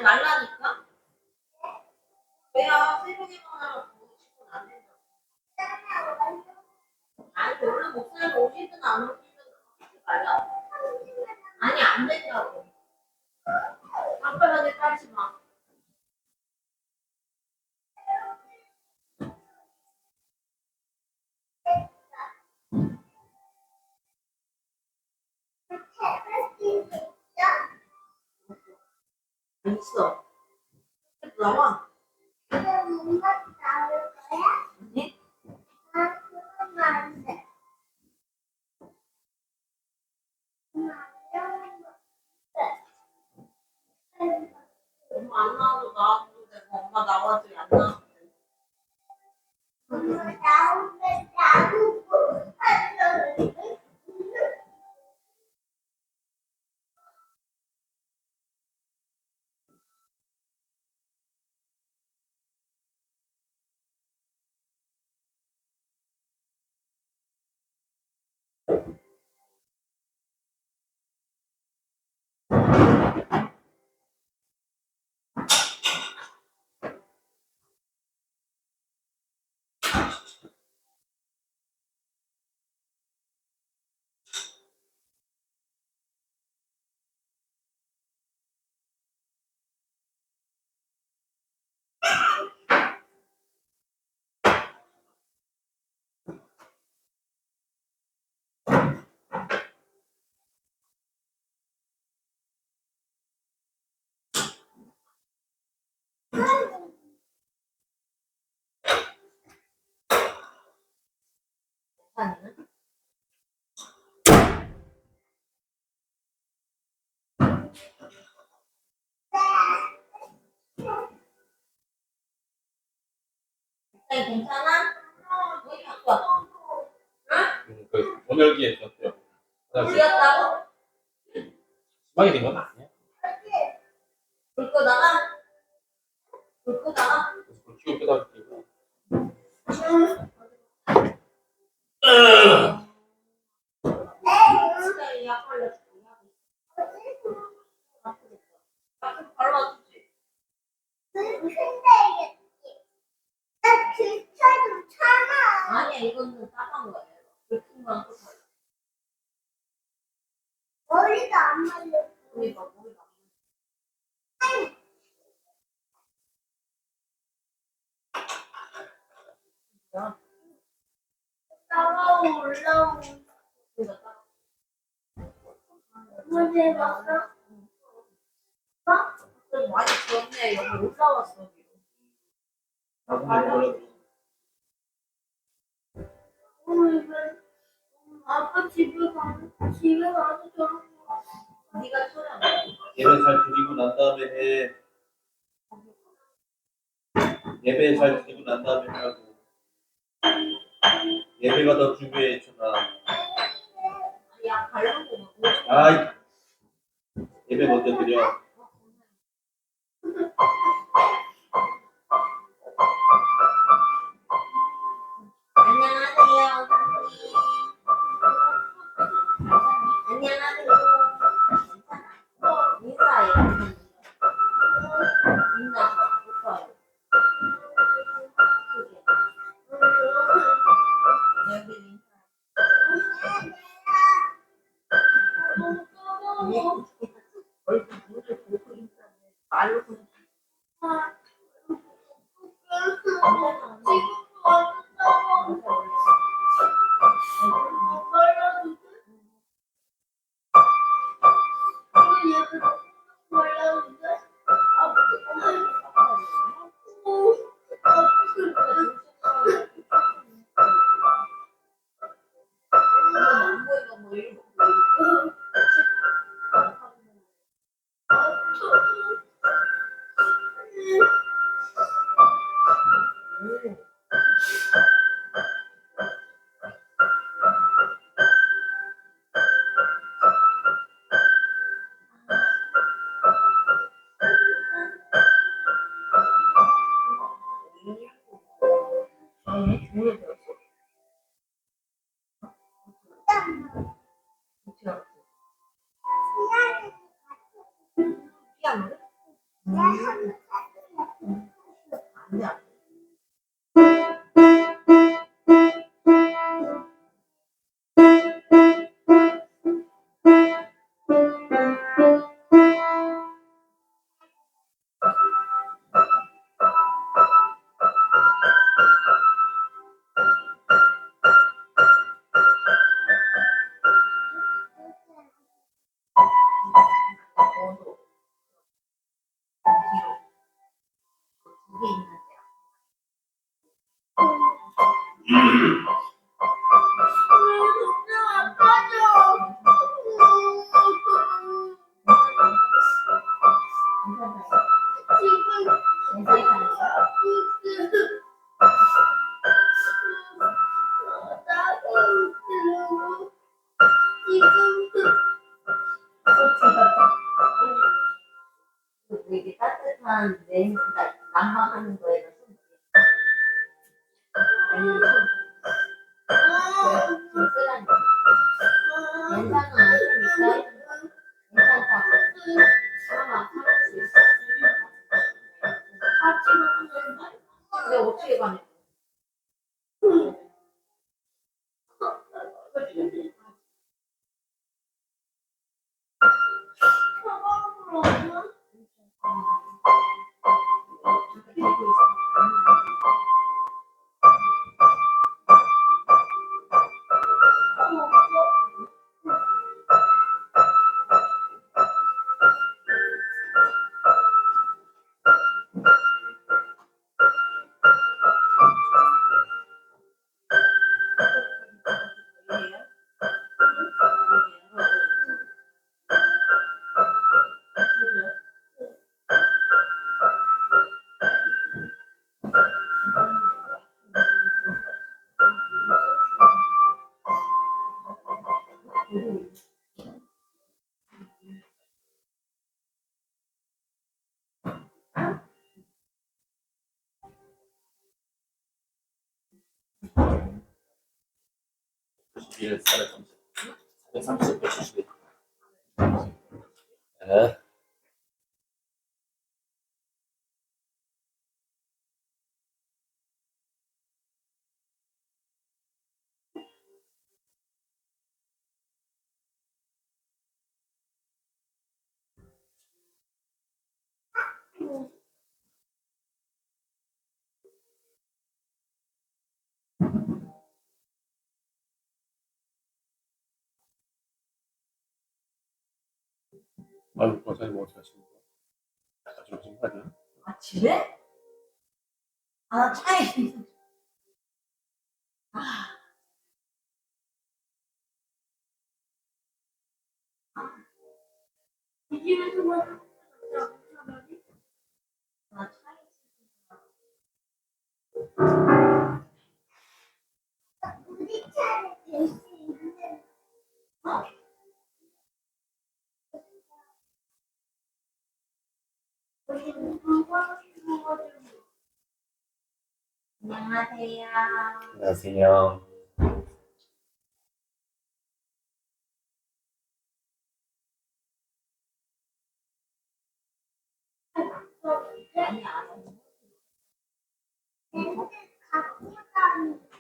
하지 말라니까? 왜요? 새벽에만 하면 보고 싶은 안 된다. 아니, 원래 목사님 오시든 안 오시든 하지 말라. 아니, 안 된다고. 깜빡하게 따지 마. 있어. 나와. 뭔가 나올 거야? 아니? 그러면 안 돼. 엄마 안 나와도 나와도 되고 엄마 나와도 안 나와도 되고. 나오면 나오고 하려고. 아니는? 괜찮아? 왜 바꿔? 응? 그 번역기에 썼대요. 불렸다고? 시방이 된 건 아니야. 불 끄다가? 불 끄다가? 불 켜고 끄다 켜고. 진짜 약 발라줄게. 아프겠다. 약 발라주지. 근데 나 진짜 좀 참아. 아니야, 이거는 따가운 거예요. 불큰 거랑 또 달라. 머리가 안 말려. 머리가. 야, 따가워 올라오고. 머리가 따가워. 먼저 해봤어? 좀 많이 좋네. 여기 올라왔어. 오늘 아빠 집에 가서 저런 거. 네가 쳐라. 예배 잘 드리고 난 다음에 해. 예배 잘 드리고 난 다음에 하고. 예배가 더 중요해, 전화. 약 바르고. 아이. 예배 먼저 드려. 안녕하세요, 선생님. 안녕하세요. 인사해요. 인사. 오빠요. 여기 인사. 얼굴 눈을 보고 인사해. 말로 그냥. 피아노를? 동생 아파져. 지금 나도 들고 지금 되게 따뜻한 냉, 그러니까 난방하는 거에다 손 아니면 손 쓰라니까. 괜찮아, 좀 있다. 괜찮다. 하나만 참을 수 있어. 근데 어떻게 가냐? 일 430, 170. 네. 아유, 과장님 어디 가시는 거야? 약간 좀 심하네. 아, 집에? 아, 차에. 이 집에서만 아, 차에. 우리 차에 될수 있는 안녕하세요. 안녕하세요. 아니, 안 갖고 다니.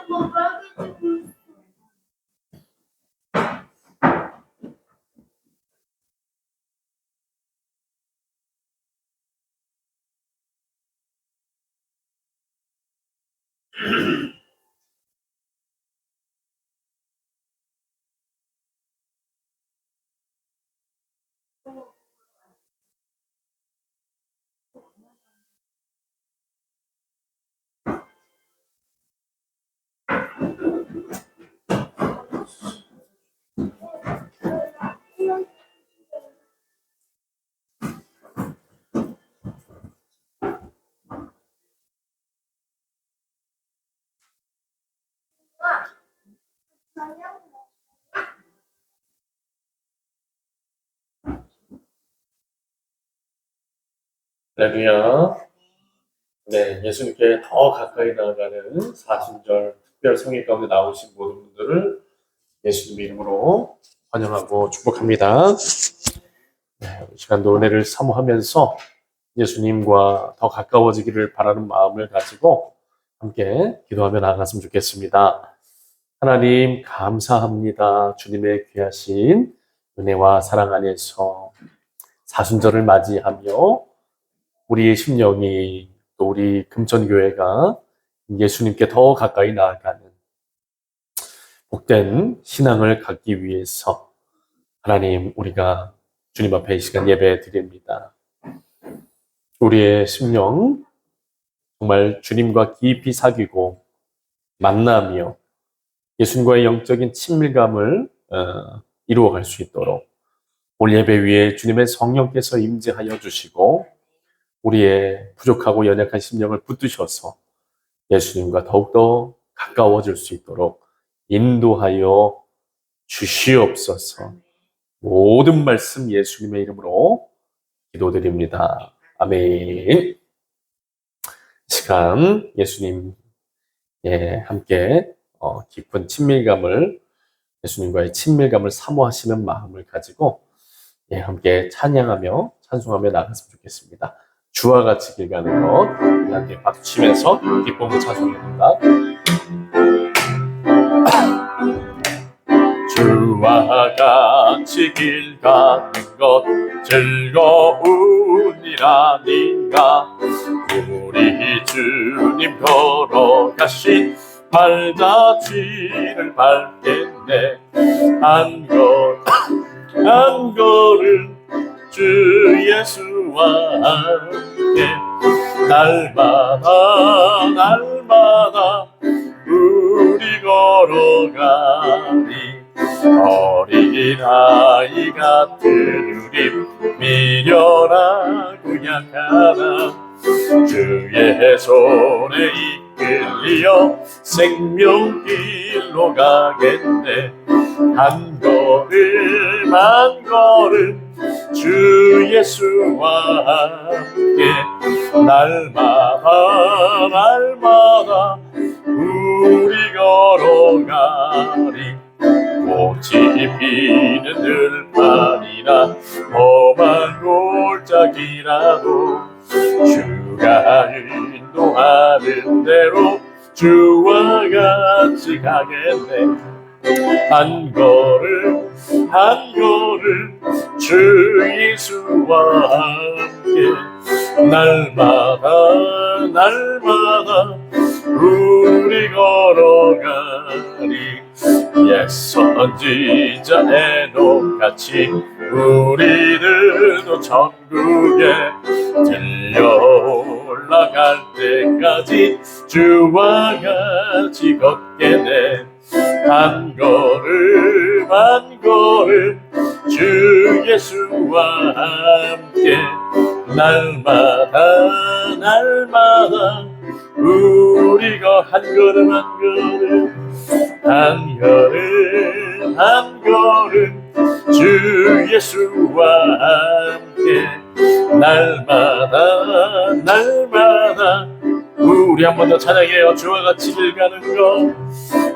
뭐 빨개지고 있어. 할렐루야. 네, 예수님께 더 가까이 나아가는 사순절 특별 성회 가운데 나오신 모든 분들을 예수님의 이름으로 환영하고 축복합니다. 네, 이 시간도 은혜를 사모하면서 예수님과 더 가까워지기를 바라는 마음을 가지고 함께 기도하며 나아갔으면 좋겠습니다. 하나님 감사합니다. 주님의 귀하신 은혜와 사랑 안에서 사순절을 맞이하며 우리의 심령이 또 우리 금천교회가 예수님께 더 가까이 나아가는 복된 신앙을 갖기 위해서 하나님 우리가 주님 앞에 이 시간 예배 드립니다. 우리의 심령 정말 주님과 깊이 사귀고 만나며 예수님과의 영적인 친밀감을 이루어갈 수 있도록 오늘 예배 위에 주님의 성령께서 임재하여 주시고 우리의 부족하고 연약한 심령을 붙드셔서 예수님과 더욱더 가까워질 수 있도록 인도하여 주시옵소서. 모든 말씀 예수님의 이름으로 기도드립니다. 아멘. 이 시간 예수님 함께 깊은 친밀감을 예수님과의 친밀감을 사모하시는 마음을 가지고 함께 찬양하며 찬송하며 나갔으면 좋겠습니다. 주와 같이 길 가는 것 함께 박수 치면서 기쁨으로 찬송합니다. 주와 같이 길 가는 것 즐거운 일 아닌가. 우리 주님 걸어가신 발자취를 밟겠네. 한 걸음 주 예수와 함께 날마다 우리 걸어가리. 어린아이 같은 우리 미련하고 약하나 주의 손에 이끌려 생명길로 가겠네. 한 걸음 주 예수와 함께 날마다 우리 걸어가리. 꽃이 피는 들판이나 험한 골짜기라도 주가 인도하는 대로 주와 같이 가겠네. 한 걸음 주 예수와 함께 날마다 우리 걸어가리. 옛 선지자 에녹같이 우리들도 천국에 들려 올라갈 때까지 주와 같이 걷겠네. 한 걸음 주 예수와 함께 날마다 우리가 한 걸음 주 예수와 함께 날마다 우리 한 번 더 찬양해요. 주와 같이 길 가는 것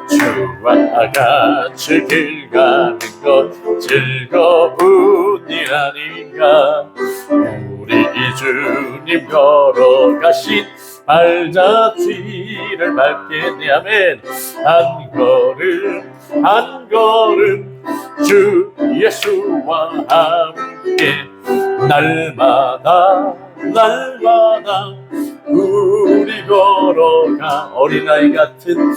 주와 같이 길 가는 것 즐거운 일 아닌가. 우리 주님 걸어가신 발자취를 밟게 내 아멘. 한 걸음 주 예수와 함께 날마다 우리 걸어가 어린아이 같은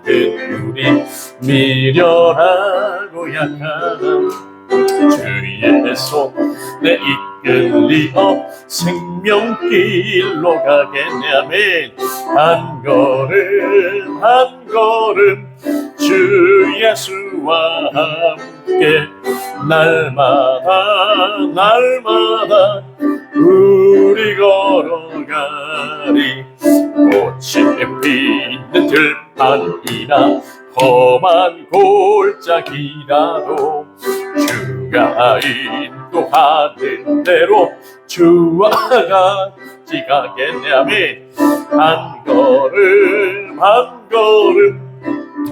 우리 미련하고 약한 주의 손에 이끌리어 생명길로 가겠네 아멘. 한 걸음 주 예수와 함께 날마다 우리 걸어가리. 꽃이 피는 들판이나 험한 골짜기라도 주가 인도하는 대로 주와 같이 가겠네 아멘. 한 걸음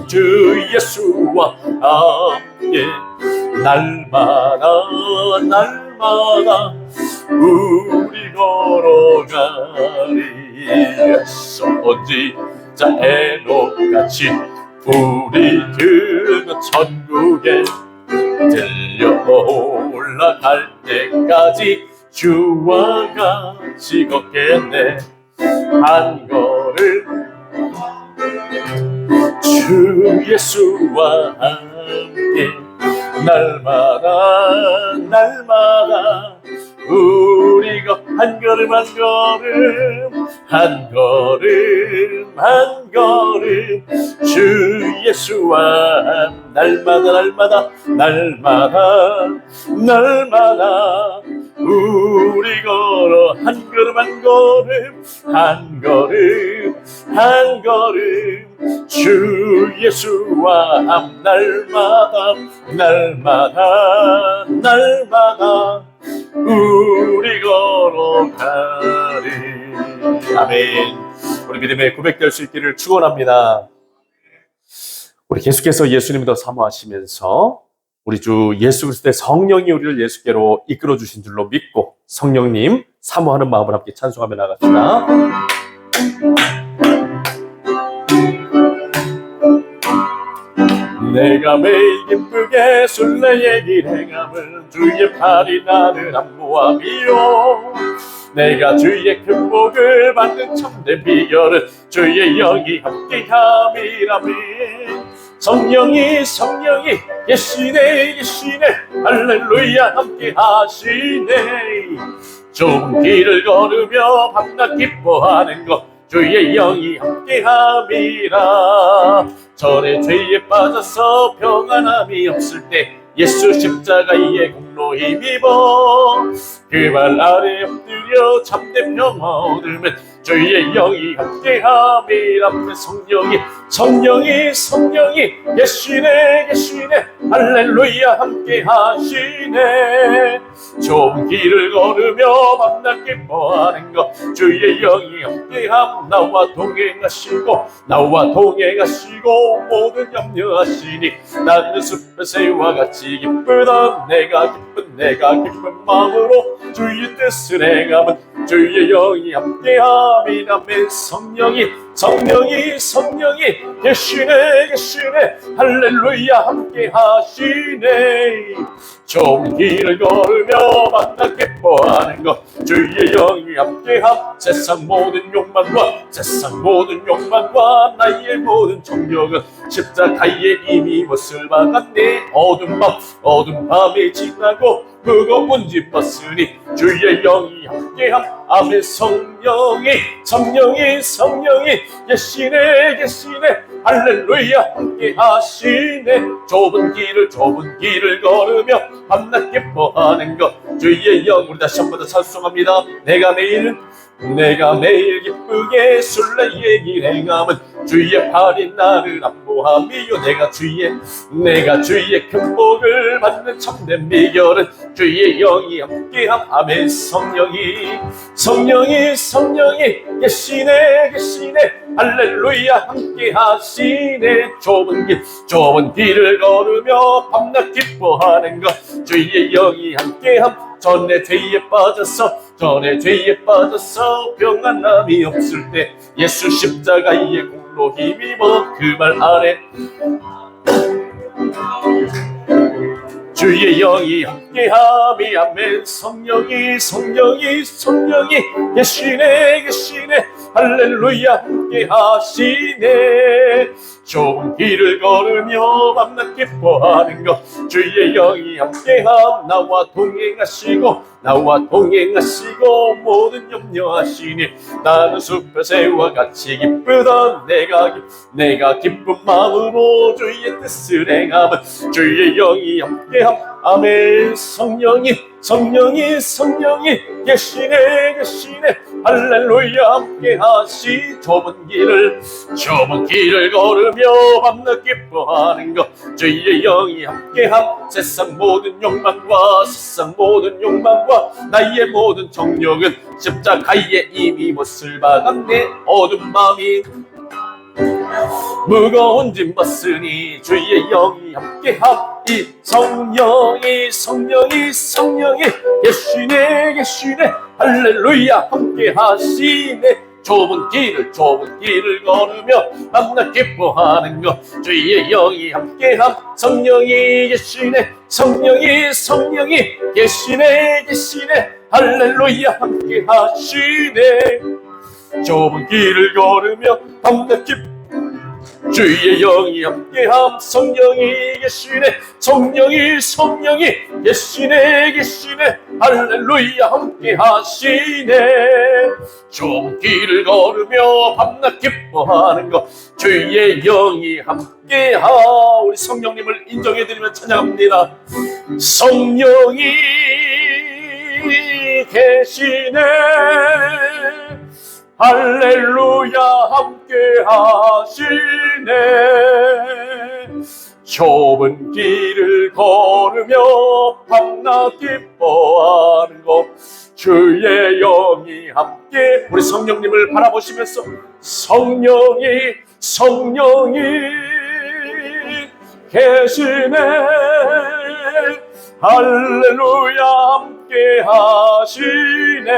주 예수와 함께 날마다 우리 걸어가리. 선지자 에녹같이 우리 들고 천국에 들려 올라갈 때까지 주와 같이 걷겠네. 한 걸음 주 예수와 함께 날마다 우리가 한 걸음 주 예수와 날마다 우리 걸어 한 걸음 주 예수와 날마다 우리 걸어가리. 아멘. 우리 믿음의 고백될 수 있기를 축원합니다. 우리 계속해서 예수님을 더 사모하시면서 우리 주 예수 그리스도의 성령이 우리를 예수께로 이끌어 주신 줄로 믿고 성령님 사모하는 마음을 함께 찬송하며 나갑시다. 내가 매일 기쁘게 술래의 길 행함은 주의 팔이 나를 안모함이요. 내가 주의 큰 복을 받는 참된 비결은 주의 영이 함께함이라며. 성령이 계시네 할렐루야 함께하시네. 좁은 길을 걸으며 밤낮 기뻐하는 것 주의 영이 함께함이라. 전에 죄에 빠져서 평안함이 없을 때 예수 십자가의 공로 힘입어 그 발 아래 엎드려 참된 평화 얻으면 주의 영이 함께함이라. 성령이 계시네 할렐루야 함께하시네. 좁은 길을 걸으며 밤낮 기뻐하는 것 주의 영이 함께함. 나와 동행하시고 모든 염려하시니 나는 숲의 새와 같이 기쁘다. 내가 기쁜 마음으로 주의 뜻을 행함은 주의 영이 함께함이라며. 성령이 계시네 할렐루야 함께하시네. 좁은 길을 걸으며 만나 기뻐하는 것 주의 영이 함께함. 세상 모든 욕망과 나의 모든 정욕은 십자가에 이미 못을 박았네. 어두운 밤이 지나고 무거운 짐 벗으니 주의 영이 함께함. 아멘. 성령이 계시네 할렐루야 함께하시네. 좁은 길을 걸으며 밤낮 기뻐하는 것 주의 영. 우리 다시 한번 더 찬송합니다. 내가 매일 기쁘게 술래의 길 행함은 주의 팔이 나를 안보함이요. 내가 주의 큰 복을 받는 참된 비결은 주의 영이 함께함. 아멘. 성령이 계시네 할렐루야 함께 하시네. 좁은 길을 걸으며 밤낮 기뻐하는 것 주의 영이 함께함. 전에 죄에 빠져서 평안함이 없을 때 예수 십자가의 공로 힘입어 그 말 안에 주의 영이 함께함이 아멘. 성령이 계시네 할렐루야 함께 하시네. 좁은 길을 걸으며 밤낮 기뻐하는 것 주의 영이 함께함. 나와 동행하시고 모든 염려하시니 나는 숲의 새와 같이 기쁘던 내가 기쁜 마음으로 주의 뜻을 행함은 주의 영이 함께함. 아멘. 성령이 계시네 할렐루야 함께 하시. 좁은 길을 걸으며 밤낮 기뻐하는 것 주의 영이 함께함. 세상 모든 욕망과 나의 모든 정욕은 십자가에 이미 못을 박았네. 어두운 마음이 무거운 짐 벗으니 주의 영이 함께함. 이 성령이 계시네 할렐루야 함께 하시네. 좁은 길을 걸으며 밤낮 기뻐하는 것 주의 영이 함께함. 성령이 계시네 계시네 할렐루야 함께 하시네. 좁은 길을 걸으며 밤낮 주의 영이 함께함. 성령이 계시네 계시네 할렐루야 함께 하시네. 좁은 길을 걸으며 밤낮 기뻐하는 것 주의 영이 함께하. 우리 성령님을 인정해드리며 찬양합니다. 성령이 계시네 할렐루야 함께 하시네. 좁은 길을 걸으며 밤낮 기뻐하는 것 주의 영이 함께. 우리 성령님을 바라보시면서 성령이 계시네 할렐루야 함께 하시네.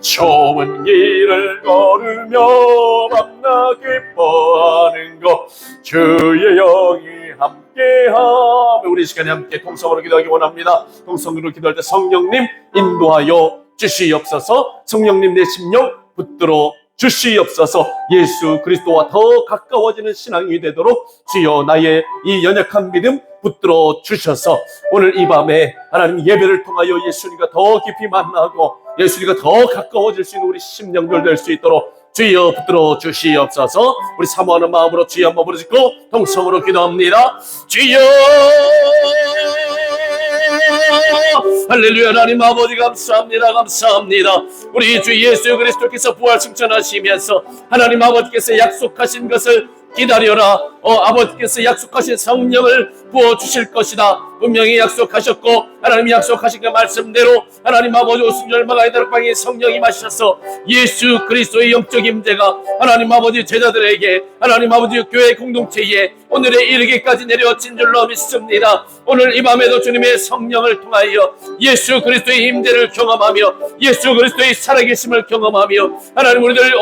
좁은 길을 걸으며 밤낮 기뻐하는 것 주의 영이 함께하며. 우리 시간에 함께 통성으로 기도하기 원합니다. 통성으로 기도할 때 성령님 인도하여 주시옵소서. 성령님 내 심령 붙들어 주시옵소서. 예수 그리스도와 더 가까워지는 신앙이 되도록 주여 나의 이 연약한 믿음 붙들어 주셔서 오늘 이 밤에 하나님 예배를 통하여 예수님과 더 깊이 만나고 예수님과 더 가까워질 수 있는 우리 심령들 될 수 있도록 주여 붙들어 주시옵소서. 우리 사모하는 마음으로 주여 한번 부르짖고 통성으로 기도합니다. 주여 할렐루야. 하나님 아버지 감사합니다. 우리 주 예수 그리스도께서 부활 승천하시면서 하나님 아버지께서 약속하신 것을 기다려라. 아버지께서 약속하신 성령을 부어주실 것이다. 분명히 약속하셨고 하나님이 약속하신 그 말씀대로 하나님 아버지 오순절마가 다락방에 성령이 마셔서 예수 그리스도의 영적 임재가 하나님 아버지 제자들에게 하나님 아버지 교회 공동체에 오늘에 이르기까지 내려진 줄로 믿습니다. 오늘 이 밤에도 주님의 성령을 통하여 예수 그리스도의 임재를 경험하며 예수 그리스도의 살아계심을 경험하며 하나님 우리들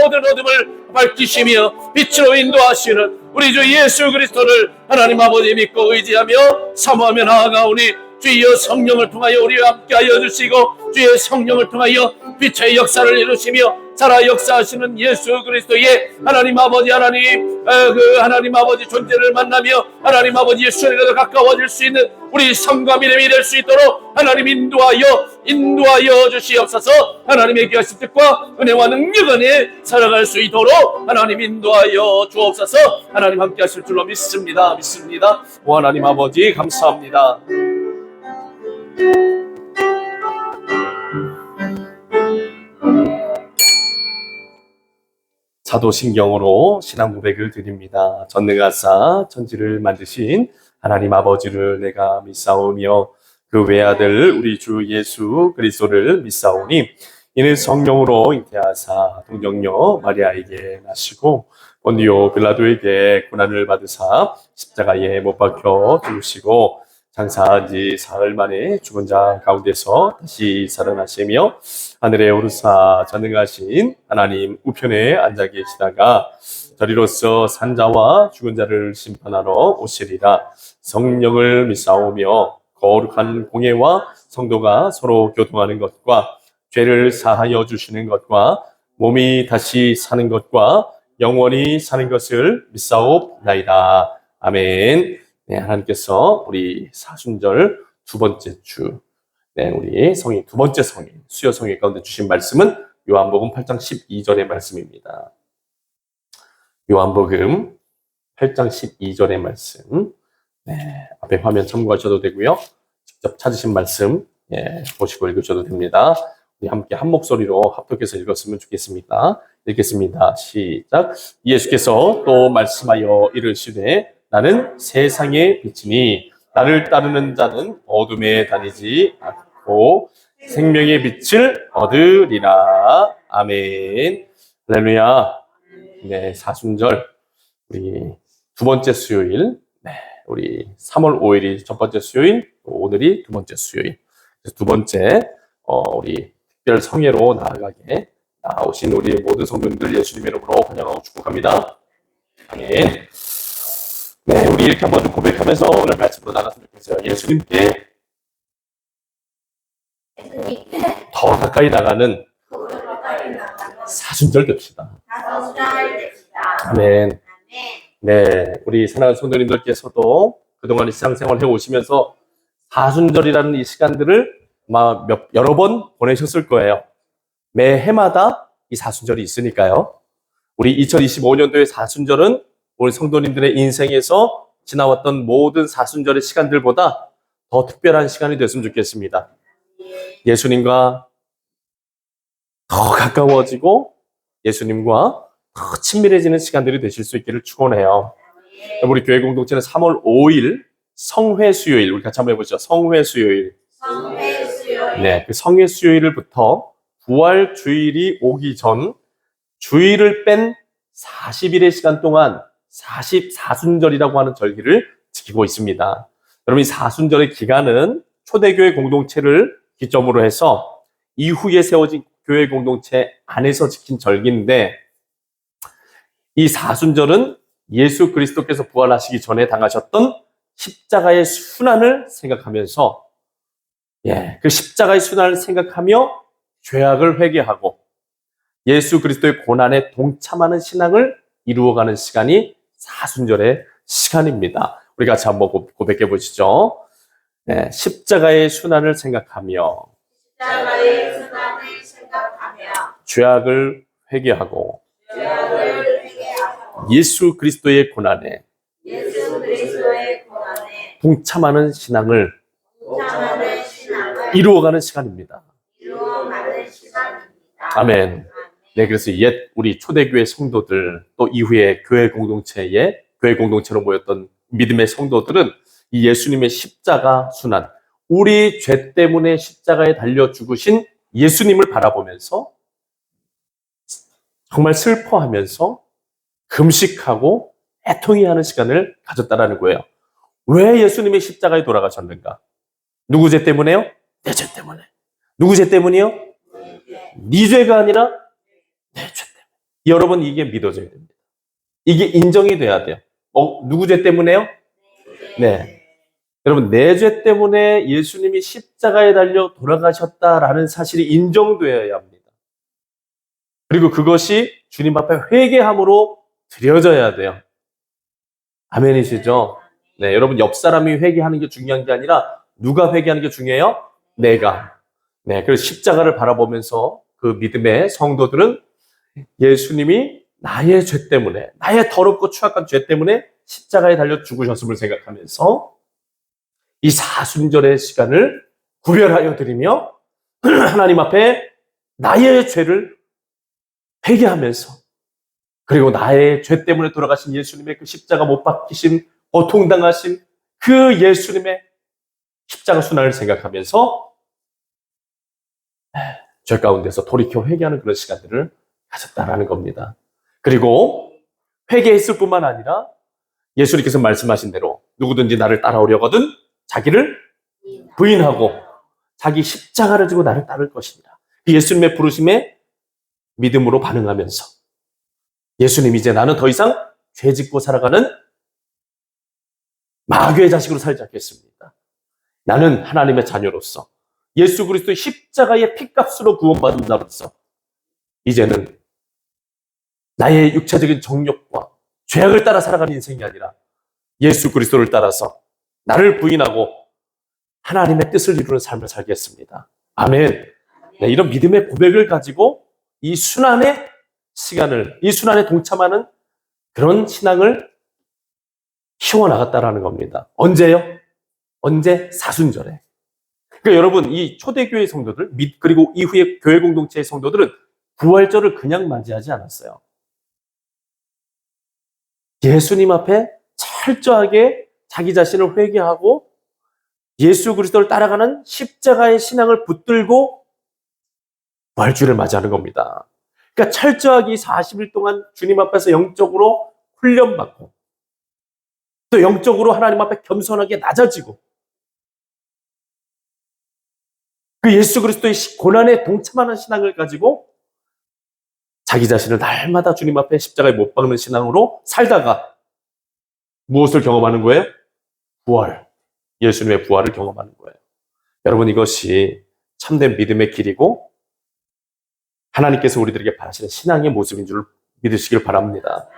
모든 어둠을 밝히시며 빛으로 인도하시는 우리 주 예수 그리스도를 하나님 아버지 믿고 의지하며 사모하며 나아가오니 주여 성령을 통하여 우리와 함께하여 주시고 주의 성령을 통하여 빛의 역사를 이루시며 살아 역사하시는 예수 그리스도의 하나님 아버지 하나님 아버지 존재를 만나며 하나님 아버지 예수님과 더 가까워질 수 있는 우리 성과 믿음이 될 수 있도록 하나님 인도하여 주시옵소서. 하나님의 귀하신 뜻과 은혜와 능력 안에 살아갈 수 있도록 하나님 인도하여 주옵소서. 하나님 함께 하실 줄로 믿습니다. 오 하나님 아버지 감사합니다. 사도신경으로 신앙 고백을 드립니다. 전능하사 천지를 만드신 하나님 아버지를 내가 믿사오며 그 외아들 우리 주 예수 그리스도를 믿사오니 이는 성령으로 잉태하사 동정녀 마리아에게 나시고 본디오 빌라도에게 고난을 받으사 십자가에 못 박혀 죽으시고 장사한 지 사흘 만에 죽은 자 가운데서 다시 살아나시며 하늘에 오르사 전능하신 하나님 우편에 앉아 계시다가 저리로서 산자와 죽은 자를 심판하러 오시리라. 성령을 믿사오며 거룩한 공예와 성도가 서로 교통하는 것과 죄를 사하여 주시는 것과 몸이 다시 사는 것과 영원히 사는 것을 믿사옵나이다. 아멘. 네, 하나님께서 우리 사순절 두 번째 주, 네, 우리 성인 두 번째 성인 수요 성인 가운데 주신 말씀은 요한복음 8장 12절의 말씀입니다. 요한복음 8장 12절의 말씀. 네, 앞에 화면 참고하셔도 되고요. 직접 찾으신 말씀 보시고 읽으셔도 됩니다. 우리 함께 한 목소리로 합독해서 읽었으면 좋겠습니다. 읽겠습니다. 시작. 예수께서 또 말씀하여 이르시되 나는 세상의 빛이니 나를 따르는 자는 어둠에 다니지 않고 생명의 빛을 얻으리라. 아멘. 할렐루야. 네, 사순절 우리 두 번째 수요일, 네, 우리 3월 5일이 첫 번째 수요일, 오늘이 두 번째 수요일. 두 번째 우리 특별 성회로 나아가게 나오신 우리 모든 성도님들 예수님의 이름으로 환영하고 축복합니다. 아멘. 네, 우리 이렇게 한번 고백하면서 오늘 말씀으로 나갔으면 좋겠어요. 예수님께 더 가까이 나가는 사순절 됩시다. 아멘. 네, 우리 사랑하는 성도님들께서도 그동안 신앙생활 해오시면서 사순절이라는 이 시간들을 아마 여러 번 보내셨을 거예요. 매 해마다 이 사순절이 있으니까요. 우리 2025년도의 사순절은 우리 성도님들의 인생에서 지나왔던 모든 사순절의 시간들보다 더 특별한 시간이 됐으면 좋겠습니다. 예수님과 더 가까워지고 예수님과 더 친밀해지는 시간들이 되실 수 있기를 축원해요. 우리 교회 공동체는 3월 5일 성회 수요일, 우리 같이 한번 해보죠. 성회 수요일. 네, 그 성회 수요일부터 부활 주일이 오기 전 주일을 뺀 40일의 시간 동안 44순절이라고 하는 절기를 지키고 있습니다. 여러분, 이 사순절의 기간은 초대교회 공동체를 기점으로 해서 이후에 세워진 교회 공동체 안에서 지킨 절기인데, 이 사순절은 예수 그리스도께서 부활하시기 전에 당하셨던 십자가의 순환을 생각하면서, 그 십자가의 순환을 생각하며 죄악을 회개하고 예수 그리스도의 고난에 동참하는 신앙을 이루어가는 시간이 사순절의 시간입니다. 우리 같이 한번 고백해 보시죠. 네, 십자가의 순환을 생각하며 죄악을 회개하고 예수 그리스도의 고난에 동참하는 신앙을 이루어가는 시간입니다. 아멘. 네, 그래서 옛 우리 초대교회 성도들, 또 이후에 교회 공동체로 모였던 믿음의 성도들은 이 예수님의 십자가 순환, 우리 죄 때문에 십자가에 달려 죽으신 예수님을 바라보면서 정말 슬퍼하면서 금식하고 애통해하는 시간을 가졌다라는 거예요. 왜 예수님이 십자가에 돌아가셨는가? 누구 죄 때문에요? 내 죄 때문에. 누구 죄 때문이요? 네 죄가 아니라 내 죄 때문에. 여러분, 이게 믿어져야 됩니다. 이게 인정이 돼야 돼요. 누구 죄 때문에요? 네. 여러분, 내 죄 때문에 예수님이 십자가에 달려 돌아가셨다라는 사실이 인정되어야 합니다. 그리고 그것이 주님 앞에 회개함으로 드려져야 돼요. 아멘이시죠? 네, 여러분, 옆 사람이 회개하는 게 중요한 게 아니라 누가 회개하는 게 중요해요? 내가. 네, 그래서 십자가를 바라보면서 그 믿음의 성도들은 예수님이 나의 죄 때문에, 나의 더럽고 추악한 죄 때문에 십자가에 달려 죽으셨음을 생각하면서 이 사순절의 시간을 구별하여 드리며 하나님 앞에 나의 죄를 회개하면서, 그리고 나의 죄 때문에 돌아가신 예수님의 그 십자가 못 박히신, 고통당하신 그 예수님의 십자가 순환을 생각하면서 죄 가운데서 돌이켜 회개하는 그런 시간들을 가졌다라는 겁니다. 그리고 회개했을 뿐만 아니라 예수님께서 말씀하신 대로 누구든지 나를 따라오려거든 자기를 부인하고 자기 십자가를 지고 나를 따를 것이니라. 그 예수님의 부르심에 믿음으로 반응하면서 예수님 이제 나는 더 이상 죄 짓고 살아가는 마귀의 자식으로 살지 않겠습니다. 나는 하나님의 자녀로서 예수 그리스도의 십자가의 피값으로 구원받은 자로서 이제는 나의 육체적인 정욕과 죄악을 따라 살아가는 인생이 아니라 예수 그리스도를 따라서 나를 부인하고 하나님의 뜻을 이루는 삶을 살겠습니다. 아멘. 네, 이런 믿음의 고백을 가지고 이 순환의 시간을, 이 순환에 동참하는 그런 신앙을 키워나갔다라는 겁니다. 언제요? 언제? 사순절에. 그러니까 여러분, 이 초대교회 성도들, 그리고 이후에 교회 공동체의 성도들은 부활절을 그냥 맞이하지 않았어요. 예수님 앞에 철저하게 자기 자신을 회개하고 예수 그리스도를 따라가는 십자가의 신앙을 붙들고 부활주일을 맞이하는 겁니다. 그러니까 철저하게 40일 동안 주님 앞에서 영적으로 훈련받고 또 영적으로 하나님 앞에 겸손하게 낮아지고 그 예수 그리스도의 고난에 동참하는 신앙을 가지고 자기 자신을 날마다 주님 앞에 십자가에 못 박는 신앙으로 살다가 무엇을 경험하는 거예요? 부활. 예수님의 부활을 경험하는 거예요. 여러분, 이것이 참된 믿음의 길이고 하나님께서 우리들에게 바라시는 신앙의 모습인 줄 믿으시길 바랍니다.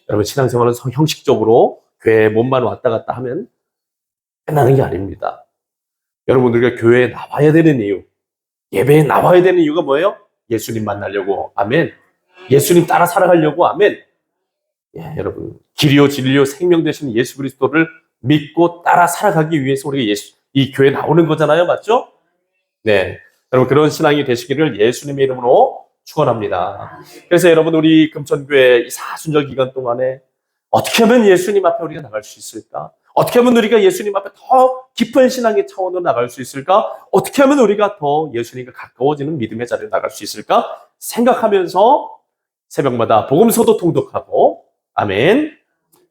여러분, 신앙생활은 형식적으로 교회에 몸만 왔다 갔다 하면 끝나는 게 아닙니다. 여러분, 우리가 교회에 나와야 되는 이유, 예배에 나와야 되는 이유가 뭐예요? 예수님 만나려고. 아멘. 예수님 따라 살아가려고. 아멘. 예, 여러분, 길이요 진리요 생명 되신 예수 그리스도를 믿고 따라 살아가기 위해서 우리가 이 교회에 나오는 거잖아요. 맞죠? 네. 여러분, 그런 신앙이 되시기를 예수님의 이름으로 축원합니다. 그래서 여러분, 우리 금천교회 이 사순절 기간 동안에 어떻게 하면 예수님 앞에 우리가 나갈 수 있을까? 어떻게 하면 우리가 예수님 앞에 더 깊은 신앙의 차원으로 나갈 수 있을까? 어떻게 하면 우리가 더 예수님과 가까워지는 믿음의 자리로 나갈 수 있을까? 생각하면서 새벽마다 복음서도 통독하고, 아멘.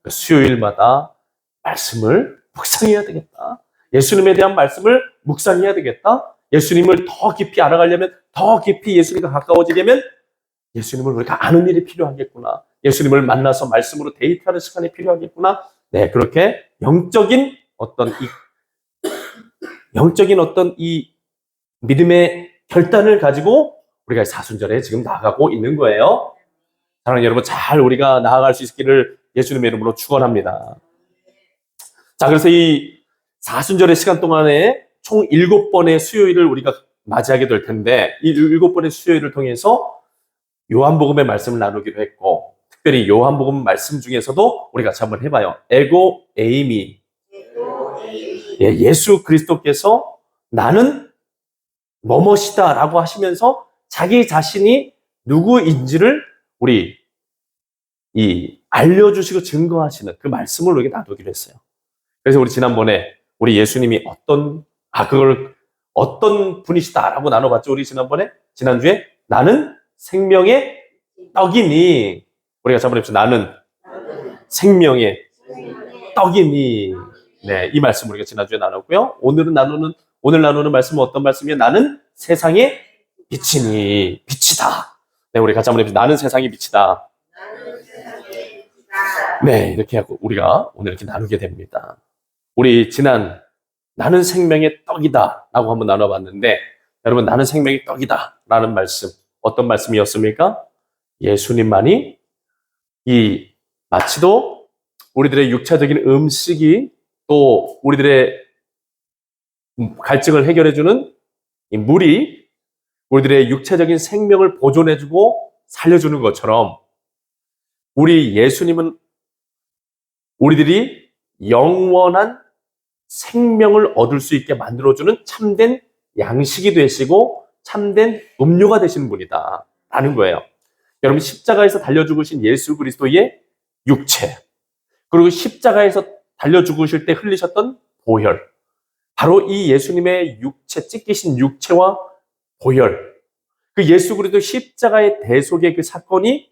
수요일마다 말씀을 묵상해야 되겠다. 예수님에 대한 말씀을 묵상해야 되겠다. 예수님을 더 깊이 알아가려면, 더 깊이 예수님과 가까워지려면 예수님을 우리가 아는 일이 필요하겠구나. 예수님을 만나서 말씀으로 데이트하는 시간이 필요하겠구나. 네, 그렇게 영적인 어떤 이 믿음의 결단을 가지고 우리가 사순절에 지금 나아가고 있는 거예요. 사랑하는 여러분, 잘 우리가 나아갈 수 있기를 예수님의 이름으로 축원합니다. 자, 그래서 이 사순절의 시간 동안에 총 7번의 수요일을 우리가 맞이하게 될 텐데, 이 7번의 수요일을 통해서 요한복음의 말씀을 나누기로 했고, 특별히 요한복음 말씀 중에서도 우리 같이 한번 해봐요. 에고 에이미. 예, 예수 그리스도께서 나는 뭐뭐시다 라고 하시면서 자기 자신이 누구인지를 우리 알려주시고 증거하시는 그 말씀을 우리에게 나누기로 했어요. 그래서 우리 지난번에 우리 예수님이 그걸 어떤 분이시다라고 나눠봤죠. 우리 지난주에 나는 생명의 떡이니, 우리가 한번 해봅시다. 나는 생명의 떡이니. 네, 이 말씀 우리가 지난주에 나눴고요. 오늘 나누는 말씀은 어떤 말씀이에요? 나는 세상의 빛이니, 빛이다. 네, 우리 같이 한번 해봅시다. 나는 세상의 빛이다. 네, 이렇게 하고 우리가 오늘 이렇게 나누게 됩니다. 우리 지난 나는 생명의 떡이다 라고 한번 나눠봤는데, 여러분, 나는 생명의 떡이다 라는 말씀, 어떤 말씀이었습니까? 예수님만이 마치도 우리들의 육체적인 음식이 또 우리들의 갈증을 해결해주는 이 물이 우리들의 육체적인 생명을 보존해주고 살려주는 것처럼 우리 예수님은 우리들이 영원한 생명을 얻을 수 있게 만들어주는 참된 양식이 되시고 참된 음료가 되시는 분이다 라는 거예요. 여러분, 십자가에서 달려 죽으신 예수 그리스도의 육체, 그리고 십자가에서 달려 죽으실 때 흘리셨던 보혈, 바로 이 예수님의 육체, 찢기신 육체와 보혈, 그 예수 그리스도 십자가의 대속의 그 사건이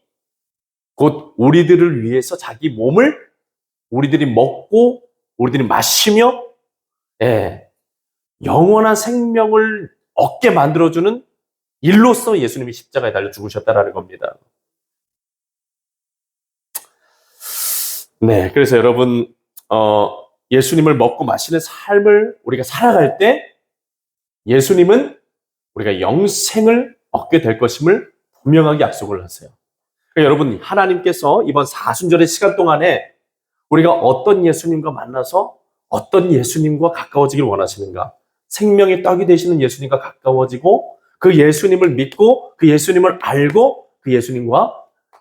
곧 우리들을 위해서 자기 몸을 우리들이 먹고 우리들이 마시며 영원한 생명을 얻게 만들어주는 일로서 예수님이 십자가에 달려 죽으셨다라는 겁니다. 네, 그래서 여러분 예수님을 먹고 마시는 삶을 우리가 살아갈 때 예수님은 우리가 영생을 얻게 될 것임을 분명하게 약속을 하세요. 그러니까 여러분, 하나님께서 이번 사순절의 시간 동안에 우리가 어떤 예수님과 만나서 어떤 예수님과 가까워지길 원하시는가? 생명의 떡이 되시는 예수님과 가까워지고 그 예수님을 믿고 그 예수님을 알고 그 예수님과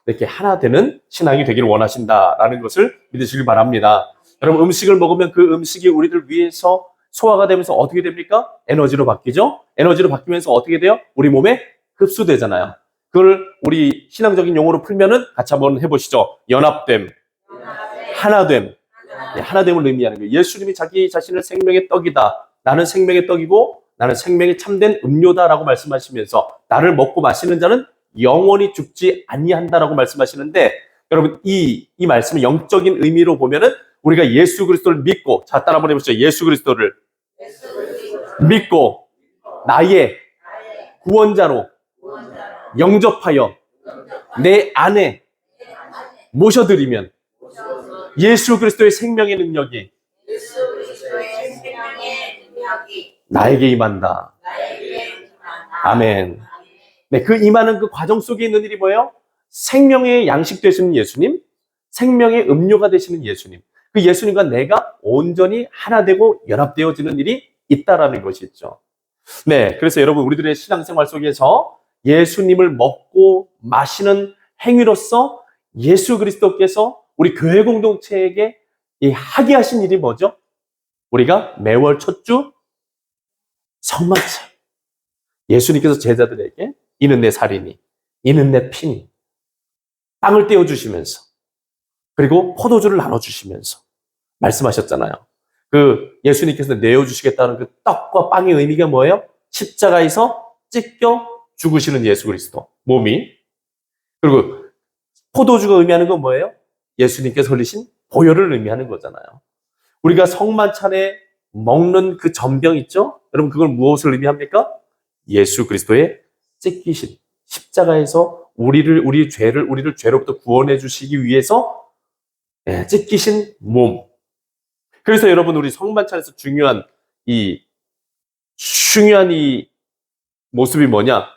이렇게 하나 되는 신앙이 되기를 원하신다라는 것을 믿으시길 바랍니다. 여러분, 음식을 먹으면 그 음식이 우리를 위해서 소화가 되면서 어떻게 됩니까? 에너지로 바뀌죠? 에너지로 바뀌면서 어떻게 돼요? 우리 몸에 흡수되잖아요. 그걸 우리 신앙적인 용어로 풀면은 같이 한번 해보시죠. 연합됨, 하나됨. 하나됨을 의미하는 거예요. 예수님이 자기 자신을 생명의 떡이다. 나는 생명의 떡이고 나는 생명의 참된 음료다라고 말씀하시면서 나를 먹고 마시는 자는 영원히 죽지 아니한다라고 말씀하시는데 여러분 이 말씀의 영적인 의미로 보면은 우리가 예수 그리스도를 믿고 자 따라 한번 해보시죠. 예수 그리스도를 믿고 나의 구원자로 영접하여 내 안에 모셔드리면 예수 그리스도의 생명의 능력이 나에게 임한다. 아멘. 네, 그 임하는 그 과정 속에 있는 일이 뭐예요? 생명의 양식 되시는 예수님, 생명의 음료가 되시는 예수님. 그 예수님과 내가 온전히 하나 되고 연합되어지는 일이 있다라는 것이 있죠. 네, 그래서 여러분 우리들의 신앙생활 속에서 예수님을 먹고 마시는 행위로서 예수 그리스도께서 우리 교회 공동체에게 하게 하신 일이 뭐죠? 우리가 매월 첫 주 성만찬. 예수님께서 제자들에게 이는 내 살이니 이는 내 피니 빵을 떼어주시면서 그리고 포도주를 나눠주시면서 말씀하셨잖아요. 그 예수님께서 내어주시겠다는 그 떡과 빵의 의미가 뭐예요? 십자가에서 찢겨 죽으시는 예수 그리스도 몸이. 그리고 포도주가 의미하는 건 뭐예요? 예수님께서 흘리신 보혈을 의미하는 거잖아요. 우리가 성만찬에 먹는 그 전병 있죠? 여러분 그걸 무엇을 의미합니까? 예수 그리스도의 찢기신 십자가에서 우리를 죄로부터 구원해 주시기 위해서 찢기신 몸. 그래서 여러분 우리 성만찬에서 중요한 이 모습이 뭐냐?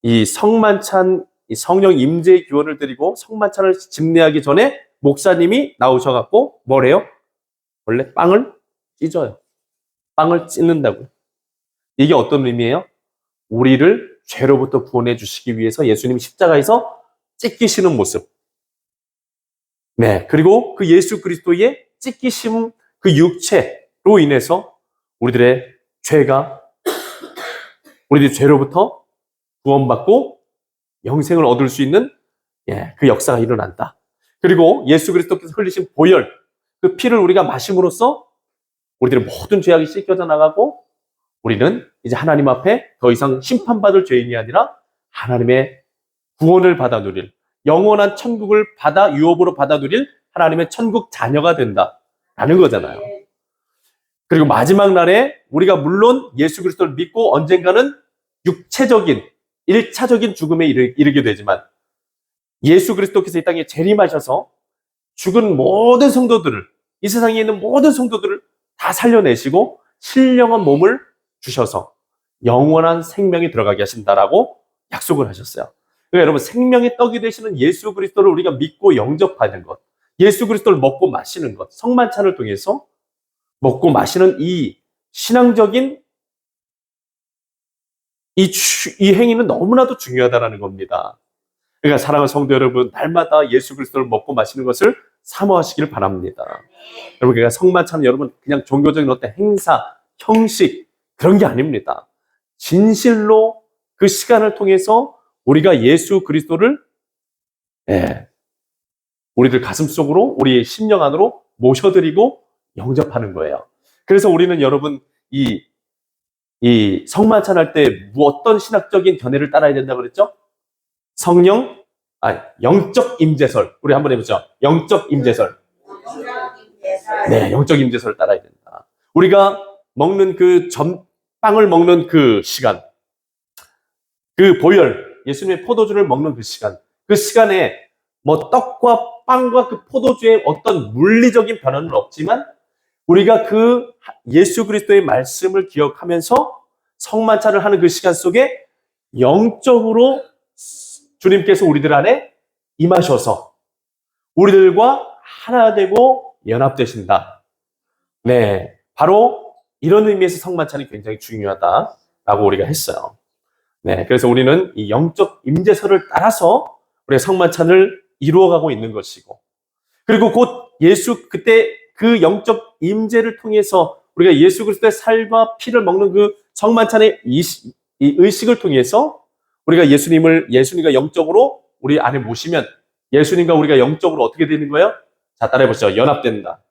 이 성만찬 이 성령 임재의 기원을 드리고 성만찬을 집례하기 전에 목사님이 나오셔갖고 뭐래요? 원래 빵을 찢어요. 빵을 찢는다고요. 이게 어떤 의미예요? 우리를 죄로부터 구원해 주시기 위해서 예수님이 십자가에서 찢기시는 모습. 네, 그리고 그 예수 그리스도의 찢기심 그 육체로 인해서 우리들의 죄로부터 구원받고 영생을 얻을 수 있는 그 역사가 일어난다. 그리고 예수 그리스도께서 흘리신 보혈, 그 피를 우리가 마심으로써 우리들의 모든 죄악이 씻겨져 나가고 우리는 이제 하나님 앞에 더 이상 심판받을 죄인이 아니라 하나님의 구원을 받아 누릴 영원한 천국을 유업으로 받아 누릴 하나님의 천국 자녀가 된다라는 거잖아요. 그리고 마지막 날에 우리가 물론 예수 그리스도를 믿고 언젠가는 육체적인 1차적인 죽음에 이르게 되지만 예수 그리스도께서 이 땅에 재림하셔서 죽은 모든 성도들을 이 세상에 있는 모든 성도들을 다 살려내시고 신령한 몸을 주셔서 영원한 생명이 들어가게 하신다라고 약속을 하셨어요. 그러니까 여러분 생명의 떡이 되시는 예수 그리스도를 우리가 믿고 영접하는 것, 예수 그리스도를 먹고 마시는 것, 성만찬을 통해서 먹고 마시는 이 신앙적인 이 행위는 너무나도 중요하다는 겁니다. 그러니까 사랑하는 성도 여러분, 날마다 예수 그리스도를 먹고 마시는 것을 사모하시길 바랍니다. 여러분, 그러니까 성만찬은 여러분 그냥 종교적인 어떤 행사, 형식 그런 게 아닙니다. 진실로 그 시간을 통해서 우리가 예수 그리스도를 우리들 가슴 속으로 우리의 심령 안으로 모셔드리고 영접하는 거예요. 그래서 우리는 여러분 이 이 성만찬할 때 어떤 신학적인 견해를 따라야 된다 그랬죠? 영적 임재설. 우리 한번 해보죠. 영적 임재설. 네, 영적 임재설을 따라야 된다. 우리가 먹는 빵을 먹는 그 시간, 그 보혈, 예수님의 포도주를 먹는 그 시간에 뭐 떡과 빵과 그 포도주의 어떤 물리적인 변화는 없지만 우리가 그 예수 그리스도의 말씀을 기억하면서 성만찬을 하는 그 시간 속에 영적으로 주님께서 우리들 안에 임하셔서 우리들과 하나 되고 연합되신다. 네, 바로 이런 의미에서 성만찬이 굉장히 중요하다라고 우리가 했어요. 네, 그래서 우리는 이 영적 임재설을 따라서 우리가 성만찬을 이루어가고 있는 것이고, 그리고 곧 그때 그 영적 임재를 통해서 우리가 예수 그리스도의 살과 피를 먹는 그 성만찬의 이 의식을 통해서 우리가 예수님과 영적으로 우리 안에 모시면 예수님과 우리가 영적으로 어떻게 되는 거예요? 자, 따라해보시죠. 연합된다.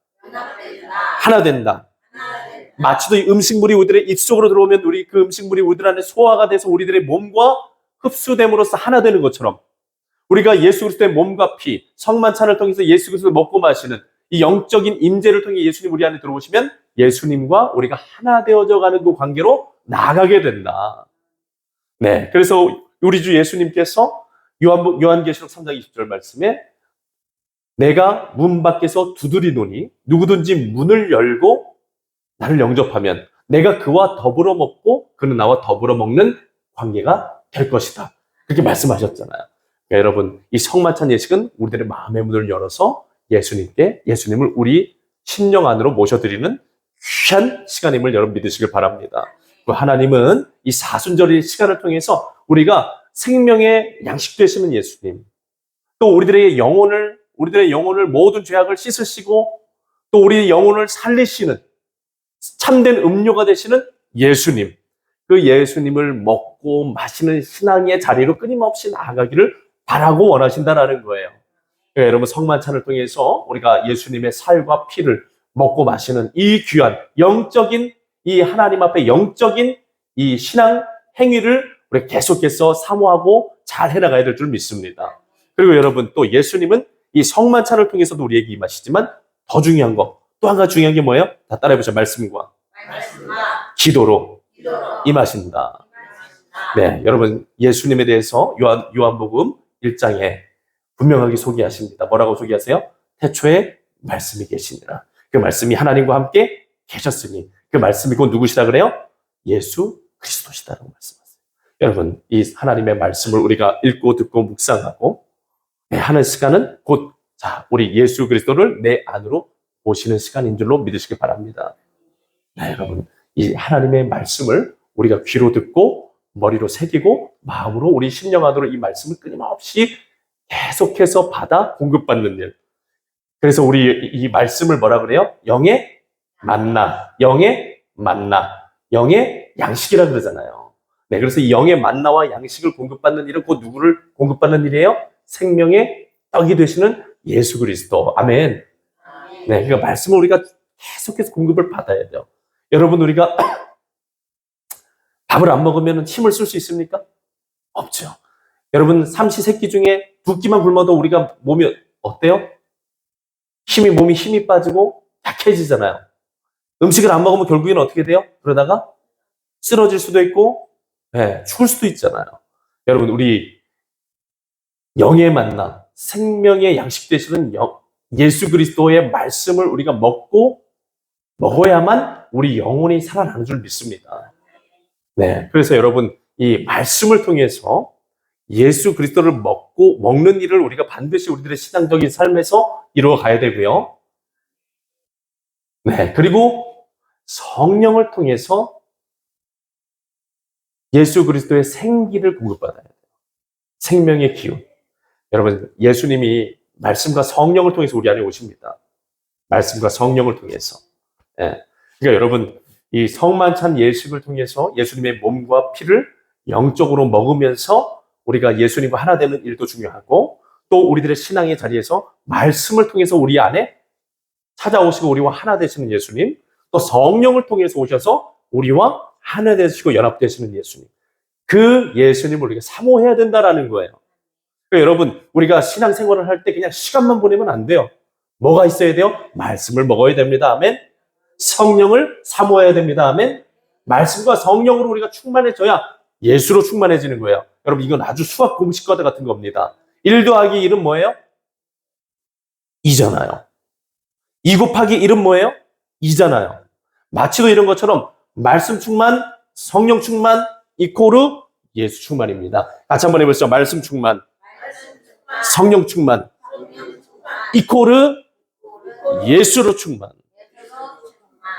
하나 된다. 마치도 이 음식물이 우리들의 입 속으로 들어오면 우리 그 음식물이 우리들 안에 소화가 돼서 우리들의 몸과 흡수됨으로써 하나 되는 것처럼 우리가 예수 그리스도의 몸과 피, 성만찬을 통해서 예수 그리스도를 먹고 마시는 이 영적인 임재를 통해 예수님 우리 안에 들어오시면 예수님과 우리가 하나 되어져 가는 그 관계로 나아가게 된다. 네, 그래서 우리 주 예수님께서 요한계시록 3장 20절 말씀에 내가 문 밖에서 두드리노니 누구든지 문을 열고 나를 영접하면 내가 그와 더불어 먹고 그는 나와 더불어 먹는 관계가 될 것이다. 그렇게 말씀하셨잖아요. 그러니까 여러분, 이 성만찬 예식은 우리들의 마음의 문을 열어서 예수님을 우리 심령 안으로 모셔드리는 귀한 시간임을 여러분 믿으시길 바랍니다. 하나님은 이 사순절의 시간을 통해서 우리가 생명의 양식 되시는 예수님, 또 우리들의 영혼을 모든 죄악을 씻으시고 또 우리의 영혼을 살리시는 참된 음료가 되시는 예수님, 그 예수님을 먹고 마시는 신앙의 자리로 끊임없이 나아가기를 바라고 원하신다라는 거예요. 그러니까 여러분, 성만찬을 통해서 우리가 예수님의 살과 피를 먹고 마시는 이 귀한 영적인 이 하나님 앞에 영적인 이 신앙 행위를 우리 계속해서 사모하고 잘 해나가야 될 줄 믿습니다. 그리고 여러분, 또 예수님은 이 성만찬을 통해서도 우리에게 임하시지만 더 중요한 거, 또 한 가지 중요한 게 뭐예요? 다 따라해보죠. 말씀과 기도로 임하신다. 네, 여러분, 예수님에 대해서 요한복음 1장에 분명하게 소개하십니다. 뭐라고 소개하세요? 태초에 말씀이 계시니라. 그 말씀이 하나님과 함께 계셨으니 그 말씀이 곧 누구시다 그래요? 예수 그리스도시다라고 말씀하세요. 여러분, 이 하나님의 말씀을 우리가 읽고 듣고 묵상하고 하는 시간은 곧 우리 예수 그리스도를 내 안으로 모시는 시간인 줄로 믿으시기 바랍니다. 네, 여러분, 이 하나님의 말씀을 우리가 귀로 듣고 머리로 새기고 마음으로 우리 심령 안으로 이 말씀을 끊임없이 계속해서 받아 공급받는 일. 그래서 우리 이 말씀을 뭐라 그래요? 영의 만나, 영의 양식이라 그러잖아요. 네, 그래서 이 영의 만나와 양식을 공급받는 일은 곧 누구를 공급받는 일이에요? 생명의 떡이 되시는 예수 그리스도. 아멘. 네, 그러니까 말씀을 우리가 계속해서 공급을 받아야 돼요. 여러분, 우리가 밥을 안 먹으면 힘을 쓸 수 있습니까? 없죠. 여러분, 삼시세끼 중에 2끼만 굶어도 우리가 몸이 어때요? 몸이 힘이 빠지고 약해지잖아요. 음식을 안 먹으면 결국에는 어떻게 돼요? 그러다가 쓰러질 수도 있고, 죽을 수도 있잖아요. 여러분, 우리 영의 만나, 생명의 양식 되시는 예수 그리스도의 말씀을 우리가 먹어야만 우리 영혼이 살아나는 줄 믿습니다. 네, 그래서 여러분, 이 말씀을 통해서 예수 그리스도를 먹는 일을 우리가 반드시 우리들의 신앙적인 삶에서 이루어 가야 되고요. 네, 그리고 성령을 통해서 예수 그리스도의 생기를 공급받아야 돼요. 생명의 기운. 여러분, 예수님이 말씀과 성령을 통해서 우리 안에 오십니다. 말씀과 성령을 통해서. 네. 그러니까 여러분, 이 성만찬 예식을 통해서 예수님의 몸과 피를 영적으로 먹으면서 우리가 예수님과 하나 되는 일도 중요하고, 또 우리들의 신앙의 자리에서 말씀을 통해서 우리 안에 찾아오시고 우리와 하나 되시는 예수님, 또 성령을 통해서 오셔서 우리와 하나 되시고 연합되시는 예수님. 그 예수님을 우리가 사모해야 된다라는 거예요. 그러니까 여러분, 우리가 신앙생활을 할 때 그냥 시간만 보내면 안 돼요. 뭐가 있어야 돼요? 말씀을 먹어야 됩니다. 아멘. 성령을 사모해야 됩니다. 아멘. 말씀과 성령으로 우리가 충만해져야 예수로 충만해지는 거예요. 여러분, 이건 아주 수학 공식과도 같은 겁니다. 1 더하기 1은 뭐예요? 2잖아요. 2 곱하기 1은 뭐예요? 2잖아요. 마치도 이런 것처럼 말씀 충만, 성령 충만, 이코르 예수 충만입니다. 같이 한번 해보시죠. 말씀 충만, 성령 충만, 이코르 예수로 충만.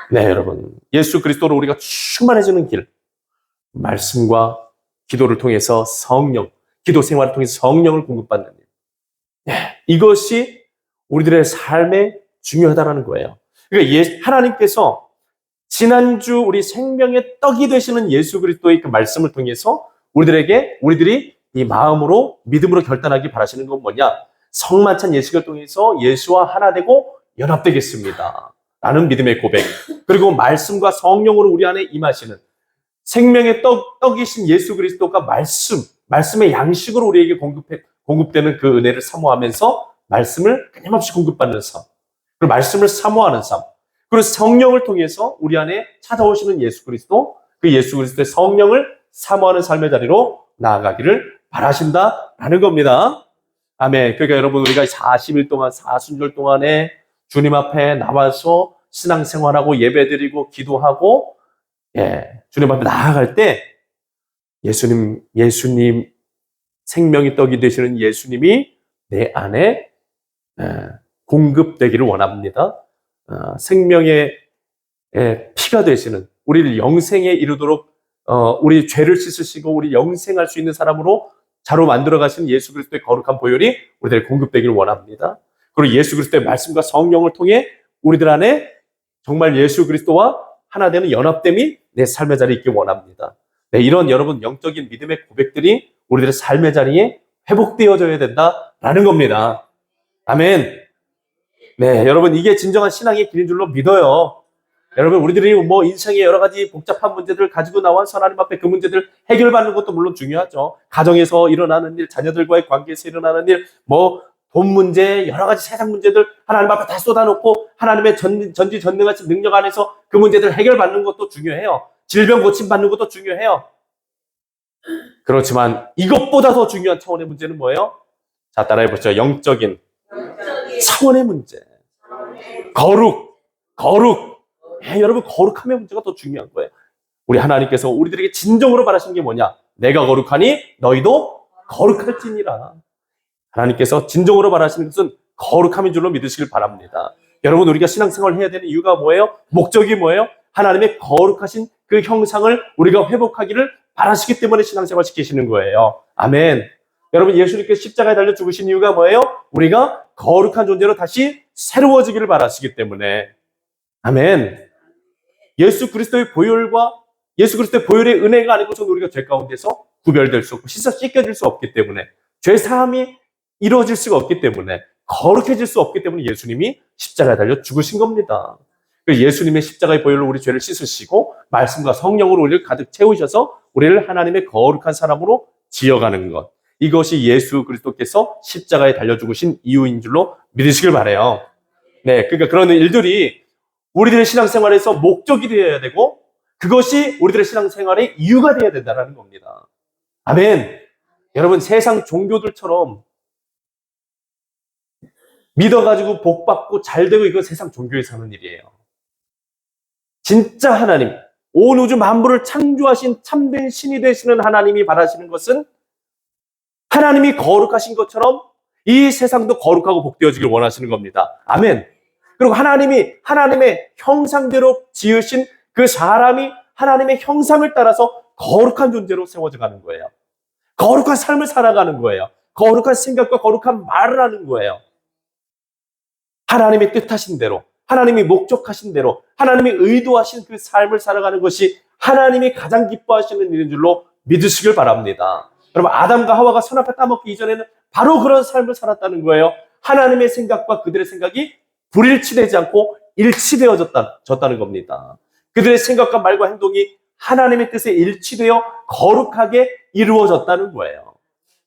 네, 여러분. 예수 그리스도로 우리가 충만해지는 길. 말씀과 기도를 통해서 성령, 기도 생활을 통해서 성령을 공급받는 일. 네, 이것이 우리들의 삶에 중요하다는 거예요. 그러니까 하나님께서 지난주 우리 생명의 떡이 되시는 예수 그리스도의 그 말씀을 통해서 우리들이 이 마음으로 믿음으로 결단하기 바라시는 건 뭐냐? 성만찬 예식을 통해서 예수와 하나 되고 연합되겠습니다. 라는 믿음의 고백. 그리고 말씀과 성령으로 우리 안에 임하시는 생명의 떡이신 예수 그리스도가 말씀의 양식으로 우리에게 공급되는 그 은혜를 사모하면서 말씀을 끊임없이 공급받는 삶. 그리고 말씀을 사모하는 삶. 그리고 성령을 통해서 우리 안에 찾아오시는 예수 그리스도, 그 예수 그리스도의 성령을 사모하는 삶의 자리로 나아가기를 바라신다라는 겁니다. 아멘. 그러니까 여러분, 우리가 40일 동안, 사순절 동안에 주님 앞에 나와서 신앙생활하고 예배드리고 기도하고, 주님 앞에 나아갈 때 예수님 생명의 떡이 되시는 예수님이 내 안에 공급되기를 원합니다. 생명의 피가 되시는 우리를 영생에 이르도록 우리 죄를 씻으시고 우리 영생할 수 있는 사람으로 자로 만들어 가시는 예수 그리스도의 거룩한 보혈이 우리들에게 공급되기를 원합니다. 그리고 예수 그리스도의 말씀과 성령을 통해 우리들 안에 정말 예수 그리스도와 하나 되는 연합됨이 내 삶의 자리에 있기 원합니다. 네, 이런 여러분 영적인 믿음의 고백들이 우리들의 삶의 자리에 회복되어져야 된다라는 겁니다. 아멘. 네, 여러분, 이게 진정한 신앙의 길인 줄로 믿어요. 여러분, 우리들이 뭐 인생의 여러 가지 복잡한 문제들을 가지고 나와서 하나님 앞에 그 문제들을 해결받는 것도 물론 중요하죠. 가정에서 일어나는 일, 자녀들과의 관계에서 일어나는 일, 뭐 돈 문제, 여러 가지 세상 문제들 하나님 앞에 다 쏟아놓고 하나님의 전지전능하신 능력 안에서 그 문제들을 해결받는 것도 중요해요. 질병 고침받는 것도 중요해요. 그렇지만 이것보다 더 중요한 차원의 문제는 뭐예요? 자, 따라해보죠. 영적인 차원의 문제. 거룩. 여러분, 거룩함의 문제가 더 중요한 거예요. 우리 하나님께서 우리들에게 진정으로 바라시는 게 뭐냐? 내가 거룩하니 너희도 거룩할지니라. 하나님께서 진정으로 바라시는 것은 거룩함인 줄로 믿으시길 바랍니다. 여러분, 우리가 신앙생활을 해야 되는 이유가 뭐예요? 목적이 뭐예요? 하나님의 거룩하신 그 형상을 우리가 회복하기를 바라시기 때문에 신앙생활 시키시는 거예요. 아멘. 여러분, 예수님께서 십자가에 달려 죽으신 이유가 뭐예요? 우리가 거룩한 존재로 다시 새로워지기를 바라시기 때문에. 아멘. 예수 그리스도의 보혈의 은혜가 아니고서는 우리가 죄 가운데서 구별될 수 없고 씻겨질 수 없기 때문에, 죄 사함이 이루어질 수가 없기 때문에, 거룩해질 수 없기 때문에 예수님이 십자가에 달려 죽으신 겁니다. 예수님의 십자가의 보혈로 우리 죄를 씻으시고 말씀과 성령으로 우리를 가득 채우셔서 우리를 하나님의 거룩한 사람으로 지어가는 것, 이것이 예수 그리스도께서 십자가에 달려 죽으신 이유인 줄로 믿으시길 바라요. 네, 그러니까 그런 일들이 우리들의 신앙생활에서 목적이 되어야 되고 그것이 우리들의 신앙생활의 이유가 되어야 된다는 겁니다. 아멘. 여러분, 세상 종교들처럼 믿어가지고 복받고 잘되고 이건 세상 종교에서 하는 일이에요. 진짜 하나님, 온 우주 만물을 창조하신 참된 신이 되시는 하나님이 바라시는 것은 하나님이 거룩하신 것처럼 이 세상도 거룩하고 복되어지길 원하시는 겁니다. 아멘. 그리고 하나님의 형상대로 지으신 그 사람이 하나님의 형상을 따라서 거룩한 존재로 세워져 가는 거예요. 거룩한 삶을 살아가는 거예요. 거룩한 생각과 거룩한 말을 하는 거예요. 하나님의 뜻하신 대로, 하나님이 목적하신 대로, 하나님이 의도하신 그 삶을 살아가는 것이 하나님이 가장 기뻐하시는 일인 줄로 믿으시길 바랍니다. 여러분, 아담과 하와가 선악과 따먹기 이전에는 바로 그런 삶을 살았다는 거예요. 하나님의 생각과 그들의 생각이 불일치되지 않고 일치되어졌다는 겁니다. 그들의 생각과 말과 행동이 하나님의 뜻에 일치되어 거룩하게 이루어졌다는 거예요.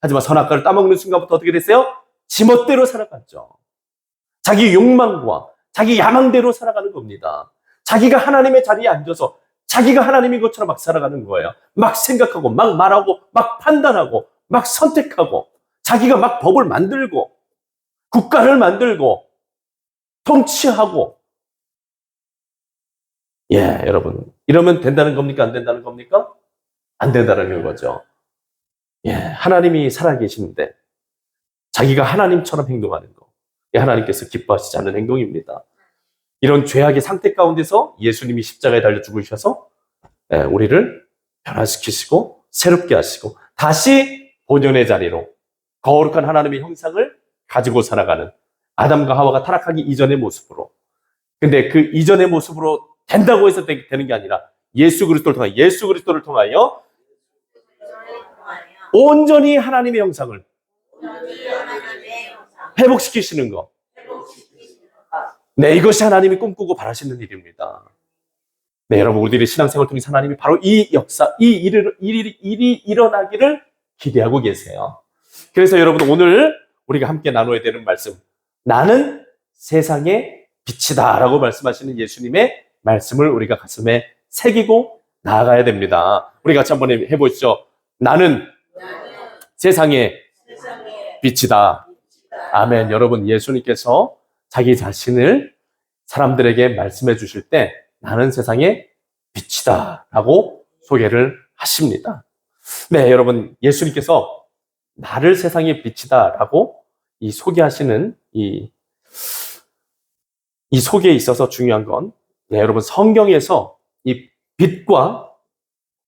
하지만 선악과를 따먹는 순간부터 어떻게 됐어요? 지멋대로 살아갔죠. 자기 욕망과 자기 야망대로 살아가는 겁니다. 자기가 하나님의 자리에 앉아서 자기가 하나님인 것처럼 막 살아가는 거예요. 막 생각하고 막 말하고 막 판단하고 막 선택하고 자기가 막 법을 만들고 국가를 만들고 통치하고. 예, 여러분, 이러면 된다는 겁니까? 안 된다는 겁니까? 안 된다는 거죠. 예, 하나님이 살아계시는데 자기가 하나님처럼 행동하는 거, 하나님께서 기뻐하시지 않는 행동입니다. 이런 죄악의 상태 가운데서 예수님이 십자가에 달려 죽으셔서 우리를 변화시키시고 새롭게 하시고 다시 본연의 자리로 거룩한 하나님의 형상을 가지고 살아가는 아담과 하와가 타락하기 이전의 모습으로. 근데 그 이전의 모습으로 된다고 해서 되는 게 아니라 예수 그리스도를 통하여 온전히 하나님의 형상을 회복시키시는 거. 네, 이것이 하나님이 꿈꾸고 바라시는 일입니다. 네, 여러분, 우리들의 신앙생활을 통해서 하나님이 바로 이 역사, 이 일이 일어나기를 기대하고 계세요. 그래서 여러분, 오늘 우리가 함께 나눠야 되는 말씀, 나는 세상의 빛이다 라고 말씀하시는 예수님의 말씀을 우리가 가슴에 새기고 나아가야 됩니다. 우리 같이 한번 해보시죠. 나는 세상의 빛이다. 아멘. 여러분, 예수님께서 자기 자신을 사람들에게 말씀해 주실 때 나는 세상의 빛이다 라고 소개를 하십니다. 네, 여러분, 예수님께서 나를 세상의 빛이다 라고 이 소개하시는 이 소개에 있어서 중요한 건, 네, 여러분, 성경에서 이 빛과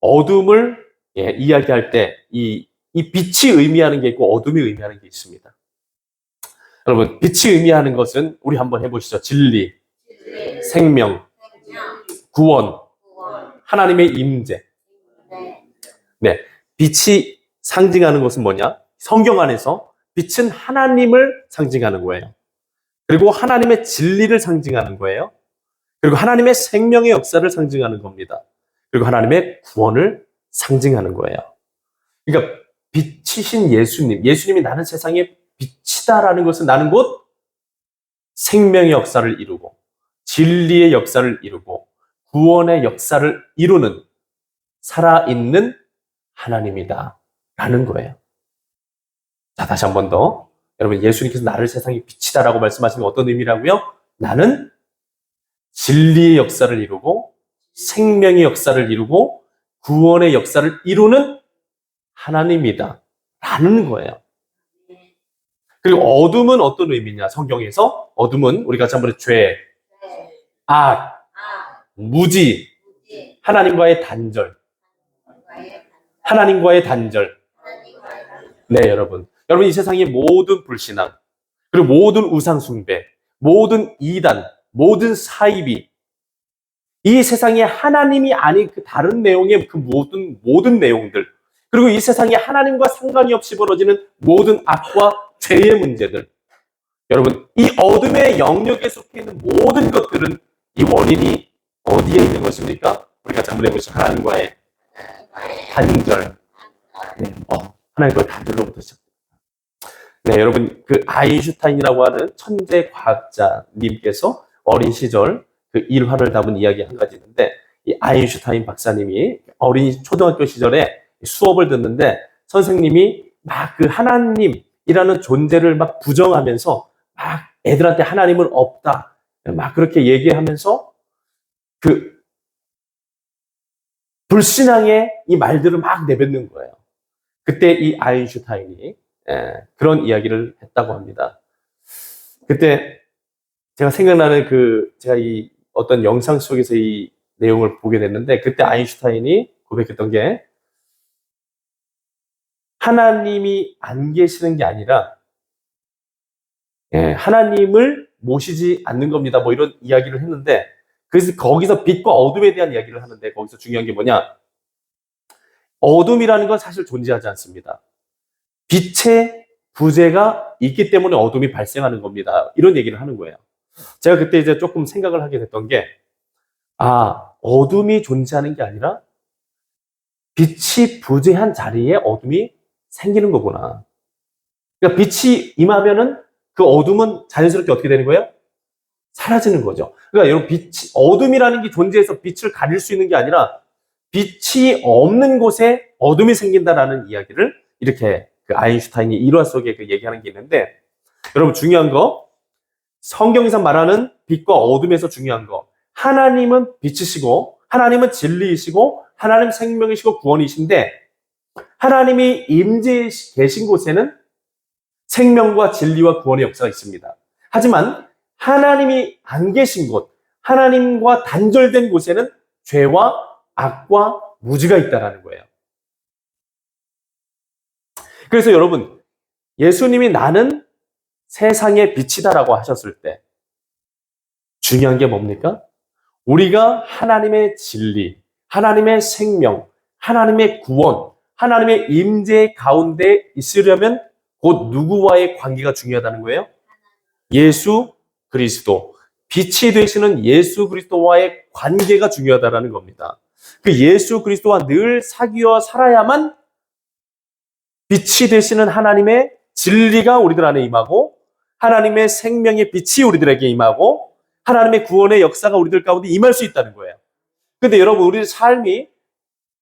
어둠을 이야기할 때 이 빛이 의미하는 게 있고 어둠이 의미하는 게 있습니다. 여러분, 빛이 의미하는 것은 우리 한번 해보시죠. 진리, 생명, 구원, 하나님의 임재. 네, 빛이 상징하는 것은 뭐냐? 성경 안에서 빛은 하나님을 상징하는 거예요. 그리고 하나님의 진리를 상징하는 거예요. 그리고 하나님의 생명의 역사를 상징하는 겁니다. 그리고 하나님의 구원을 상징하는 거예요. 그러니까 빛이신 예수님이 나는 세상의 빛이다라는 것은 나는 곧 생명의 역사를 이루고 진리의 역사를 이루고 구원의 역사를 이루는 살아있는 하나님이다 라는 거예요. 자, 다시 한 번 더. 여러분, 예수님께서 나를 세상의 빛이다라고 말씀하시는 어떤 의미라고요? 나는 진리의 역사를 이루고 생명의 역사를 이루고 구원의 역사를 이루는 하나님이다 라는 거예요. 그리고 어둠은 어떤 의미냐? 성경에서 어둠은 우리 같이 한번 죄, 악, 무지, 하나님과의 단절. 하나님과의 단절. 네, 여러분. 여러분, 이 세상의 모든 불신앙, 그리고 모든 우상숭배, 모든 이단, 모든 사이비, 이 세상에 하나님이 아닌 그 다른 내용의 그 모든 내용들, 그리고 이 세상에 하나님과 상관이 없이 벌어지는 모든 악과 죄의 문제들. 여러분, 이 어둠의 영역에 속해 있는 모든 것들은 이 원인이 어디에 있는 것입니까? 우리가 한번 해보시죠. 하나님과의 단절. 네, 하나님과의 단절로부터 시작됩니다. 네, 여러분, 그 아인슈타인이라고 하는 천재 과학자님께서 어린 시절 그 일화를 담은 이야기 한 가지 있는데, 이 아인슈타인 박사님이 어린 초등학교 시절에 수업을 듣는데 선생님이 막 그 하나님이라는 존재를 막 부정하면서 막 애들한테 하나님은 없다 막 그렇게 얘기하면서 그 불신앙의 이 말들을 막 내뱉는 거예요. 그때 이 아인슈타인이 그런 이야기를 했다고 합니다. 그때 제가 생각나는 제가 이 어떤 영상 속에서 이 내용을 보게 됐는데, 그때 아인슈타인이 고백했던 게 하나님이 안 계시는 게 아니라 하나님을 모시지 않는 겁니다. 뭐 이런 이야기를 했는데, 그래서 거기서 빛과 어둠에 대한 이야기를 하는데 거기서 중요한 게 뭐냐? 어둠이라는 건 사실 존재하지 않습니다. 빛의 부재가 있기 때문에 어둠이 발생하는 겁니다. 이런 얘기를 하는 거예요. 제가 그때 이제 조금 생각을 하게 됐던 게, 어둠이 존재하는 게 아니라 빛이 부재한 자리에 어둠이 생기는 거구나. 그러니까 빛이 임하면은 그 어둠은 자연스럽게 어떻게 되는 거예요? 사라지는 거죠. 그러니까 여러분, 어둠이라는 게 존재해서 빛을 가릴 수 있는 게 아니라 빛이 없는 곳에 어둠이 생긴다라는 이야기를 이렇게 그 아인슈타인이 일화 속에 그 얘기하는 게 있는데, 여러분 중요한 거, 성경에서 말하는 빛과 어둠에서 중요한 거, 하나님은 빛이시고 하나님은 진리이시고 하나님 생명이시고 구원이신데, 하나님이 임재해 계신 곳에는 생명과 진리와 구원의 역사가 있습니다. 하지만 하나님이 안 계신 곳, 하나님과 단절된 곳에는 죄와 악과 무지가 있다라는 거예요. 그래서 여러분, 예수님이 나는 세상의 빛이다라고 하셨을 때 중요한 게 뭡니까? 우리가 하나님의 진리, 하나님의 생명, 하나님의 구원, 하나님의 임재 가운데 있으려면 곧 누구와의 관계가 중요하다는 거예요? 예수 그리스도, 빛이 되시는 예수 그리스도와의 관계가 중요하다는 겁니다. 그 예수 그리스도와 늘 사귀어 살아야만 빛이 되시는 하나님의 진리가 우리들 안에 임하고, 하나님의 생명의 빛이 우리들에게 임하고, 하나님의 구원의 역사가 우리들 가운데 임할 수 있다는 거예요. 근데 여러분, 우리 삶이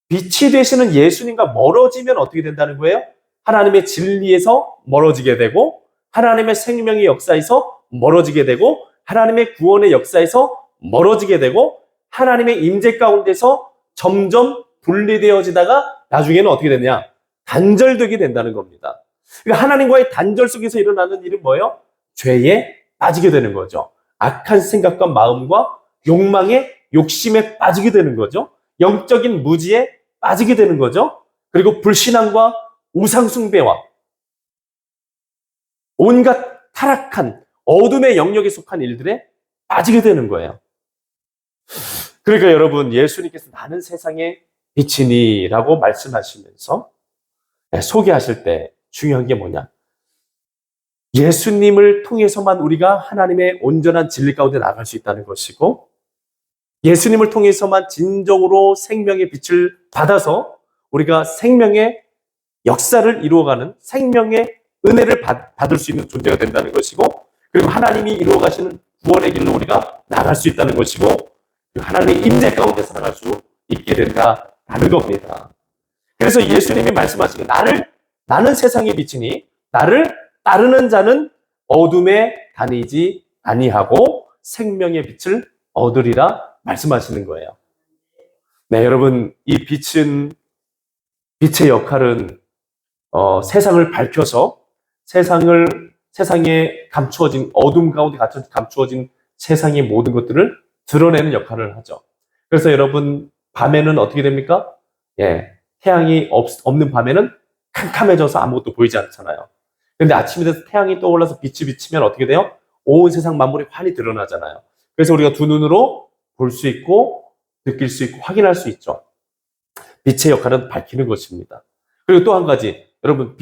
빛이 되시는 예수님과 멀어지면 어떻게 된다는 거예요? 하나님의 진리에서 멀어지게 되고, 하나님의 생명의 역사에서 멀어지게 되고, 하나님의 구원의 역사에서 멀어지게 되고, 하나님의 임재 가운데서 점점 분리되어지다가 나중에는 어떻게 되냐? 단절되게 된다는 겁니다. 그러니까 하나님과의 단절 속에서 일어나는 일은 뭐예요? 죄에 빠지게 되는 거죠. 악한 생각과 마음과 욕망에, 욕심에 빠지게 되는 거죠. 영적인 무지에 빠지게 되는 거죠. 그리고 불신앙과 우상숭배와 온갖 타락한 어둠의 영역에 속한 일들에 빠지게 되는 거예요. 그러니까 여러분, 예수님께서 나는 세상의 빛이니라고 말씀하시면서 소개하실 때 중요한 게 뭐냐? 예수님을 통해서만 우리가 하나님의 온전한 진리 가운데 나갈 수 있다는 것이고, 예수님을 통해서만 진정으로 생명의 빛을 받아서 우리가 생명의 역사를 이루어가는 생명의 은혜를 받을 수 있는 존재가 된다는 것이고, 그리고 하나님이 이루어가시는 구원의 길로 우리가 나갈 수 있다는 것이고, 하나님의 임재 가운데 살아갈 수 있게 된다는 겁니다. 그래서 예수님이 말씀하시기를 나는 세상의 빛이니 나를 따르는 자는 어둠에 다니지 아니하고 생명의 빛을 얻으리라 말씀하시는 거예요. 네, 여러분, 이 빛의 역할은 세상을 밝혀서 세상에 감추어진 어둠 가운데 감추어진 세상의 모든 것들을 드러내는 역할을 하죠. 그래서 여러분, 밤에는 어떻게 됩니까? 태양이 없는 밤에는 캄캄해져서 아무것도 보이지 않잖아요. 그런데 아침이 돼서 태양이 떠올라서 빛이 비치면 어떻게 돼요? 온 세상 만물이 환히 드러나잖아요. 그래서 우리가 두 눈으로 볼 수 있고 느낄 수 있고 확인할 수 있죠. 빛의 역할은 밝히는 것입니다. 그리고 또 한 가지, 여러분,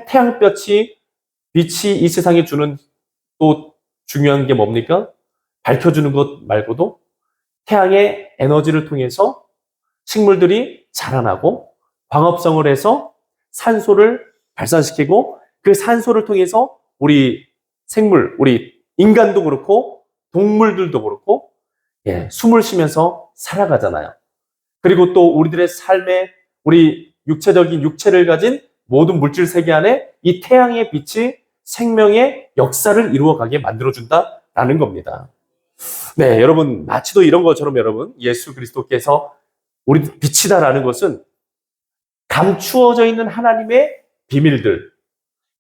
태양볕이 이 세상에 주는 또 중요한 게 뭡니까? 밝혀주는 것 말고도 태양의 에너지를 통해서 식물들이 자라나고 광합성을 해서 산소를 발산시키고, 그 산소를 통해서 우리 인간도 그렇고 동물들도 그렇고 숨을 쉬면서 살아가잖아요. 그리고 또 우리들의 삶에 우리 육체적인 육체를 가진 모든 물질 세계 안에 이 태양의 빛이 생명의 역사를 이루어가게 만들어준다라는 겁니다. 네, 여러분, 마치도 이런 것처럼 여러분, 예수 그리스도께서 우리 빛이다라는 것은 감추어져 있는 하나님의 비밀들,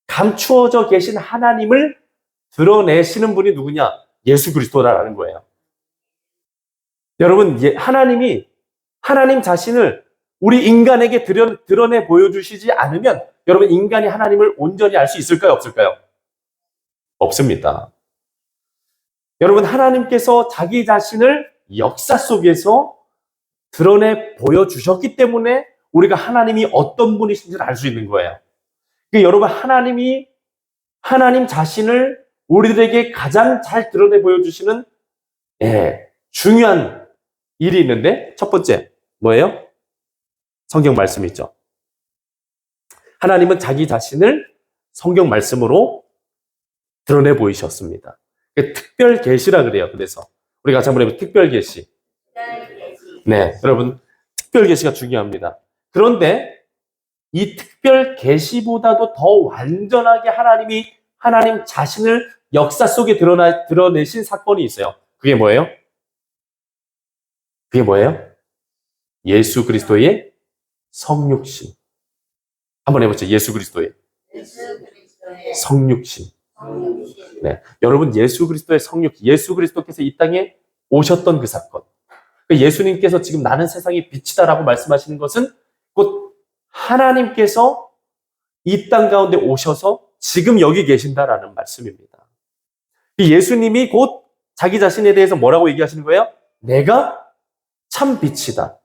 감추어져 계신 하나님을 드러내시는 분이 누구냐? 예수 그리스도라는 거예요. 여러분, 하나님 자신을 우리 인간에게 드러내 보여주시지 않으면 여러분, 인간이 하나님을 온전히 알 수 있을까요? 없을까요? 없습니다. 여러분, 하나님께서 자기 자신을 역사 속에서 드러내 보여주셨기 때문에 우리가 하나님이 어떤 분이신지를 알 수 있는 거예요. 그러니까 여러분, 하나님 자신을 우리들에게 가장 잘 드러내 보여주시는 중요한 일이 있는데, 첫 번째 뭐예요? 성경 말씀이죠. 하나님은 자기 자신을 성경 말씀으로 드러내 보이셨습니다. 특별 계시라 그래요. 그래서 우리 같이 한번 해보면 특별 계시. 네, 여러분 특별 계시가 중요합니다. 그런데 이 특별 계시보다도 더 완전하게 하나님 자신을 역사 속에 드러내신 사건이 있어요. 그게 뭐예요? 그게 뭐예요? 예수 그리스도의 성육신. 한번 해보죠. 예수 그리스도의 성육신. 네, 여러분 예수 그리스도의 예수 그리스도께서 이 땅에 오셨던 그 사건. 예수님께서 지금 나는 세상의 빛이다라고 말씀하시는 것은 곧 하나님께서 이 땅 가운데 오셔서 지금 여기 계신다라는 말씀입니다. 예수님이 곧 자기 자신에 대해서 뭐라고 얘기하시는 거예요? 내가 참 빛이다.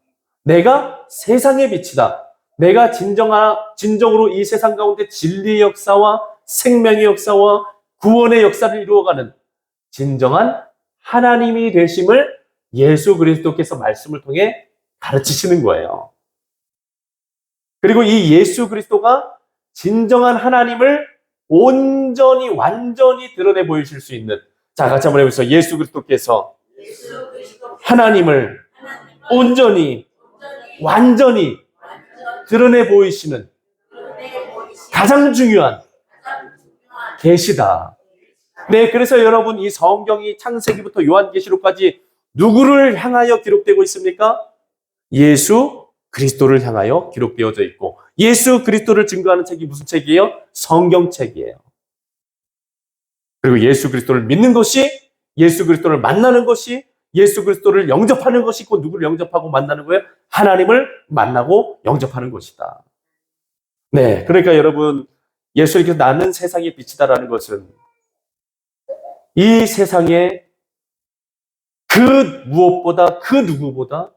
내가 세상의 빛이다. 내가 진정으로 이 세상 가운데 진리의 역사와 생명의 역사와 구원의 역사를 이루어가는 진정한 하나님이 되심을 예수 그리스도께서 말씀을 통해 가르치시는 거예요. 그리고 이 예수 그리스도가 진정한 하나님을 온전히 완전히 드러내 보이실 수 있는, 자 같이 한번 해보세요. 예수 그리스도께서 하나님을 온전히 완전히 드러내 보이시는 가장 중요한 계시다. 네, 그래서 여러분 이 성경이 창세기부터 요한계시록까지 누구를 향하여 기록되고 있습니까? 예수 그리스도를 향하여 기록되어져 있고, 예수 그리스도를 증거하는 책이 무슨 책이에요? 성경책이에요. 그리고 예수 그리스도를 믿는 것이, 예수 그리스도를 만나는 것이, 예수 그리스도를 영접하는 것이 곧 누구를 영접하고 만나는 거예요? 하나님을 만나고 영접하는 것이다. 네, 그러니까 여러분 예수님께서 나는 세상의 빛이다라는 것은 이 세상에 그 무엇보다 그 누구보다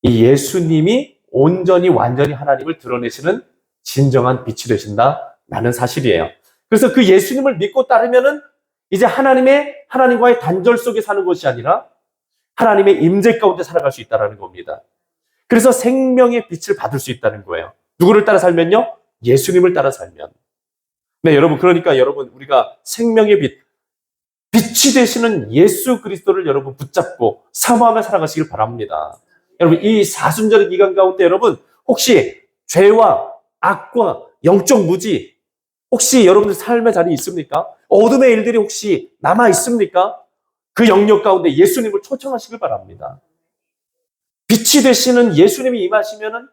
이 예수님이 온전히 완전히 하나님을 드러내시는 진정한 빛이 되신다라는 사실이에요. 그래서 그 예수님을 믿고 따르면은 이제 하나님과의 단절 속에 사는 것이 아니라 하나님의 임재 가운데 살아갈 수 있다는 겁니다. 그래서 생명의 빛을 받을 수 있다는 거예요. 누구를 따라 살면요? 예수님을 따라 살면. 네, 여러분, 그러니까 여러분, 우리가 생명의 빛이 되시는 예수 그리스도를 여러분 붙잡고 사모하며 살아가시길 바랍니다. 여러분, 이 사순절의 기간 가운데 여러분, 혹시 죄와 악과 영적 무지, 혹시 여러분들 삶의 자리에 있습니까? 어둠의 일들이 혹시 남아 있습니까? 그 영역 가운데 예수님을 초청하시길 바랍니다. 빛이 되시는 예수님이 임하시면은,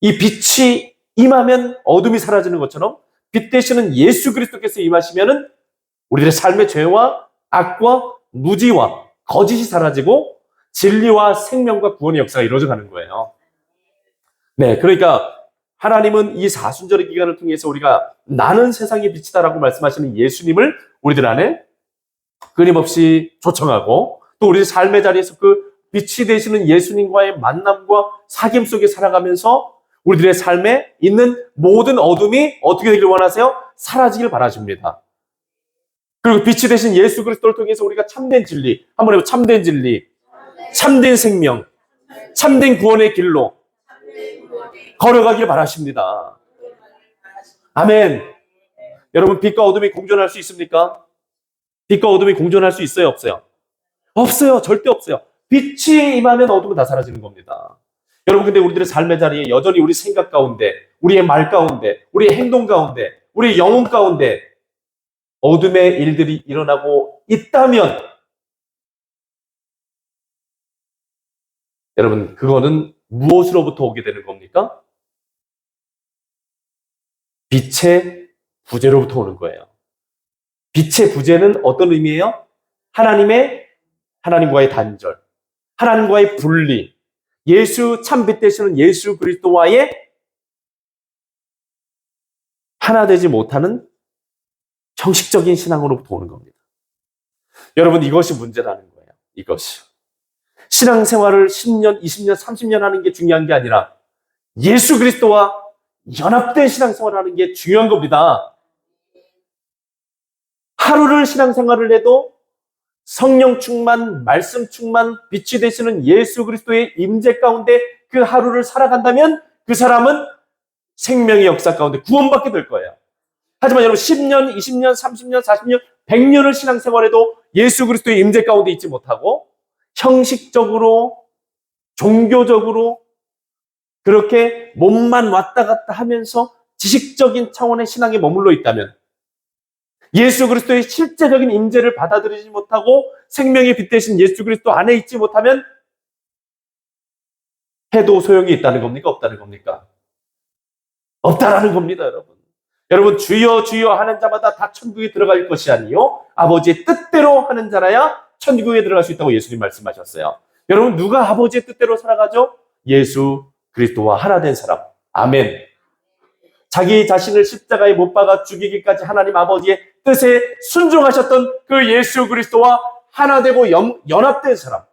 이 빛이 임하면 어둠이 사라지는 것처럼 빛 되시는 예수 그리스도께서 임하시면은 우리들의 삶의 죄와 악과 무지와 거짓이 사라지고 진리와 생명과 구원의 역사가 이루어져 가는 거예요. 네, 그러니까 하나님은 이 사순절의 기간을 통해서 우리가 나는 세상의 빛이다라고 말씀하시는 예수님을 우리들 안에 끊임없이 초청하고, 또 우리 삶의 자리에서 그 빛이 되시는 예수님과의 만남과 사귐 속에 살아가면서 우리들의 삶에 있는 모든 어둠이 어떻게 되길 원하세요? 사라지길 바라십니다. 그리고 빛이 되신 예수 그리스도를 통해서 우리가 참된 진리, 한번 해보 참된 진리, 참된 생명, 참된 구원의 길로 걸어가길 바라십니다. 아멘. 여러분, 빛과 어둠이 공존할 수 있습니까? 빛과 어둠이 공존할 수 있어요, 없어요? 없어요. 절대 없어요. 빛이 임하면 어둠은 다 사라지는 겁니다. 여러분, 근데 우리들의 삶의 자리에 여전히 우리 생각 가운데, 우리의 말 가운데, 우리의 행동 가운데, 우리의 영혼 가운데 어둠의 일들이 일어나고 있다면, 여러분, 그거는 무엇으로부터 오게 되는 겁니까? 빛의 부재로부터 오는 거예요. 빛의 부재는 어떤 의미예요? 하나님과의 단절, 하나님과의 분리, 참빛 되시는 예수 그리스도와의 하나 되지 못하는 형식적인 신앙으로부터 오는 겁니다. 여러분, 이것이 문제라는 거예요. 이것이. 신앙생활을 10년, 20년, 30년 하는 게 중요한 게 아니라 예수 그리스도와 연합된 신앙생활을 하는 게 중요한 겁니다. 하루를 신앙생활을 해도 성령 충만, 말씀 충만, 빛이 되시는 예수 그리스도의 임재 가운데 그 하루를 살아간다면 그 사람은 생명의 역사 가운데 구원받게 될 거예요. 하지만 여러분 10년, 20년, 30년, 40년, 100년을 신앙생활해도 예수 그리스도의 임재 가운데 있지 못하고 형식적으로 종교적으로 그렇게 몸만 왔다 갔다 하면서 지식적인 차원의 신앙에 머물러 있다면 예수 그리스도의 실제적인 임재를 받아들이지 못하고 생명의 빛 대신 예수 그리스도 안에 있지 못하면 해도 소용이 있다는 겁니까? 없다는 겁니까? 없다라는 겁니다, 여러분. 여러분, 주여 주여 하는 자마다 다 천국에 들어갈 것이 아니요 아버지의 뜻대로 하는 자라야 천국에 들어갈 수 있다고 예수님 말씀하셨어요. 여러분, 누가 아버지의 뜻대로 살아가죠? 예수 그리스도와 하나 된 사람. 아멘. 자기 자신을 십자가에 못 박아 죽이기까지 하나님 아버지의 뜻에 순종하셨던 그 예수 그리스도와 하나 되고 연합된 사람.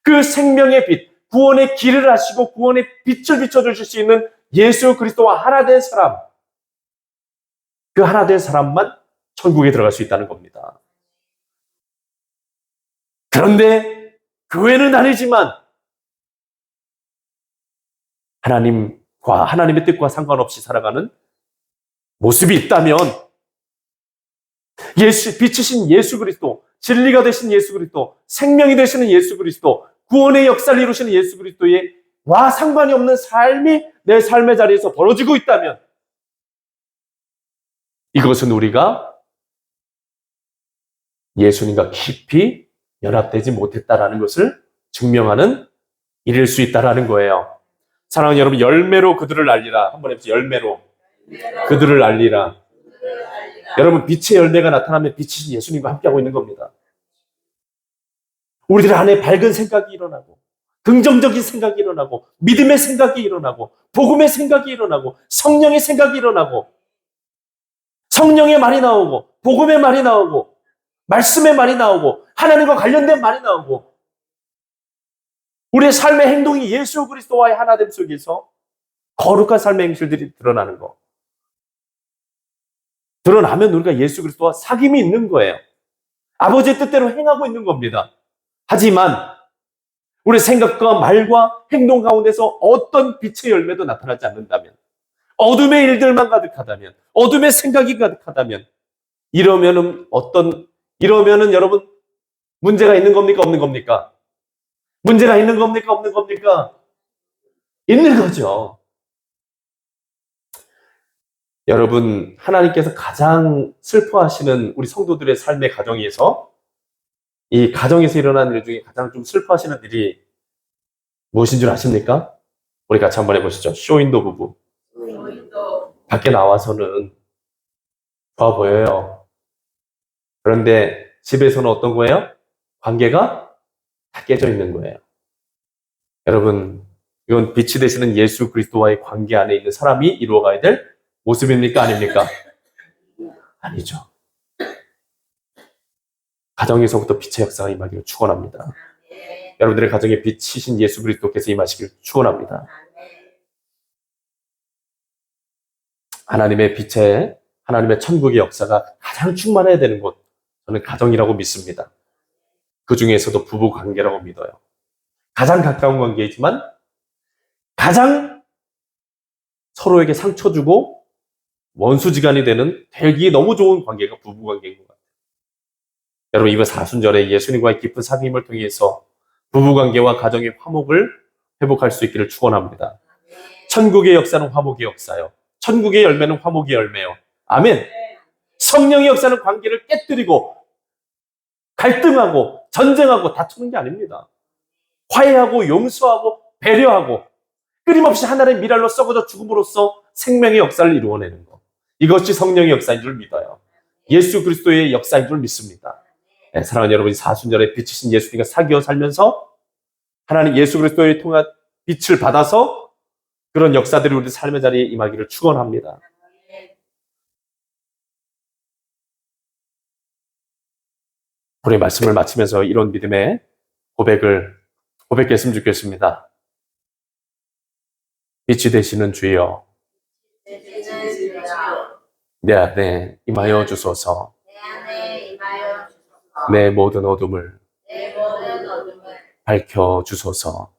그 생명의 빛, 구원의 길을 하시고 구원의 빛을 비춰주실 수 있는 예수 그리스도와 하나 된 사람. 그 하나 된 사람만 천국에 들어갈 수 있다는 겁니다. 그런데 교회는 아니지만 하나님의 뜻과 상관없이 살아가는 모습이 있다면 빛이신 예수 그리스도, 진리가 되신 예수 그리스도, 생명이 되시는 예수 그리스도, 구원의 역사를 이루시는 예수 그리스도의 와 상관이 없는 삶이 내 삶의 자리에서 벌어지고 있다면 이것은 우리가 예수님과 깊이 연합되지 못했다라는 것을 증명하는 일일 수 있다라는 거예요. 사랑하는 여러분, 열매로 그들을 알리라. 한번 해보세요. 열매로 그들을 알리라. 여러분, 빛의 열매가 나타나면 빛이신 예수님과 함께하고 있는 겁니다. 우리들 안에 밝은 생각이 일어나고 긍정적인 생각이 일어나고 믿음의 생각이 일어나고 복음의 생각이 일어나고 성령의 생각이 일어나고 성령의 말이 나오고 복음의 말이 나오고 말씀의 말이 나오고 하나님과 관련된 말이 나오고 우리의 삶의 행동이 예수 그리스도와의 하나됨 속에서 거룩한 삶의 행실들이 드러나는 거. 드러나면 우리가 예수 그리스도와 사귐이 있는 거예요. 아버지의 뜻대로 행하고 있는 겁니다. 하지만 우리 생각과 말과 행동 가운데서 어떤 빛의 열매도 나타나지 않는다면, 어둠의 일들만 가득하다면, 어둠의 생각이 가득하다면, 이러면은 여러분 문제가 있는 겁니까? 없는 겁니까? 문제가 있는 겁니까? 없는 겁니까? 있는 거죠. 여러분, 하나님께서 가장 슬퍼하시는 우리 성도들의 삶의 가정에서 이 가정에서 일어나는 일 중에 가장 좀 슬퍼하시는 일이 무엇인 줄 아십니까? 우리 같이 한번 해보시죠. 쇼윈도 부부. 밖에 나와서는 좋아 보여요. 그런데 집에서는 어떤 거예요? 관계가 다 깨져 있는 거예요. 여러분, 이건 빛이 되시는 예수 그리스도와의 관계 안에 있는 사람이 이루어가야 될 모습입니까? 아닙니까? 아니죠. 가정에서부터 빛의 역사가 임하기를 축원합니다. 여러분들의 가정에 빛이신 예수 그리스도께서 임하시길 축원합니다. 하나님의 빛에 하나님의 천국의 역사가 가장 충만해야 되는 곳, 저는 가정이라고 믿습니다. 그 중에서도 부부 관계라고 믿어요. 가장 가까운 관계이지만 가장 서로에게 상처 주고 원수지간이 되는 되기 너무 좋은 관계가 부부 관계인 것 같아요. 여러분, 이번 사순절에 예수님과의 깊은 사귐을 통해서 부부 관계와 가정의 화목을 회복할 수 있기를 축원합니다. 천국의 역사는 화목의 역사요. 천국의 열매는 화목의 열매요. 아멘. 성령의 역사는 관계를 깨뜨리고 갈등하고 전쟁하고 다투는 게 아닙니다. 화해하고 용서하고 배려하고 끊임없이 하나의 미랄로 썩어져 죽음으로써 생명의 역사를 이루어내는 것. 이것이 성령의 역사인 줄 믿어요. 예수 그리스도의 역사인 줄 믿습니다. 네, 사랑하는 여러분, 사순절에 빛이신 예수님과 사귀어 살면서 하나님 예수 그리스도의 통한 빛을 받아서 그런 역사들이 우리 삶의 자리에 임하기를 축원합니다. 우리 말씀을 마치면서 이런 믿음의 고백했으면 좋겠습니다. 빛이 되시는 주여, 내 안에 임하여 주소서. 내 모든 어둠을 밝혀 주소서.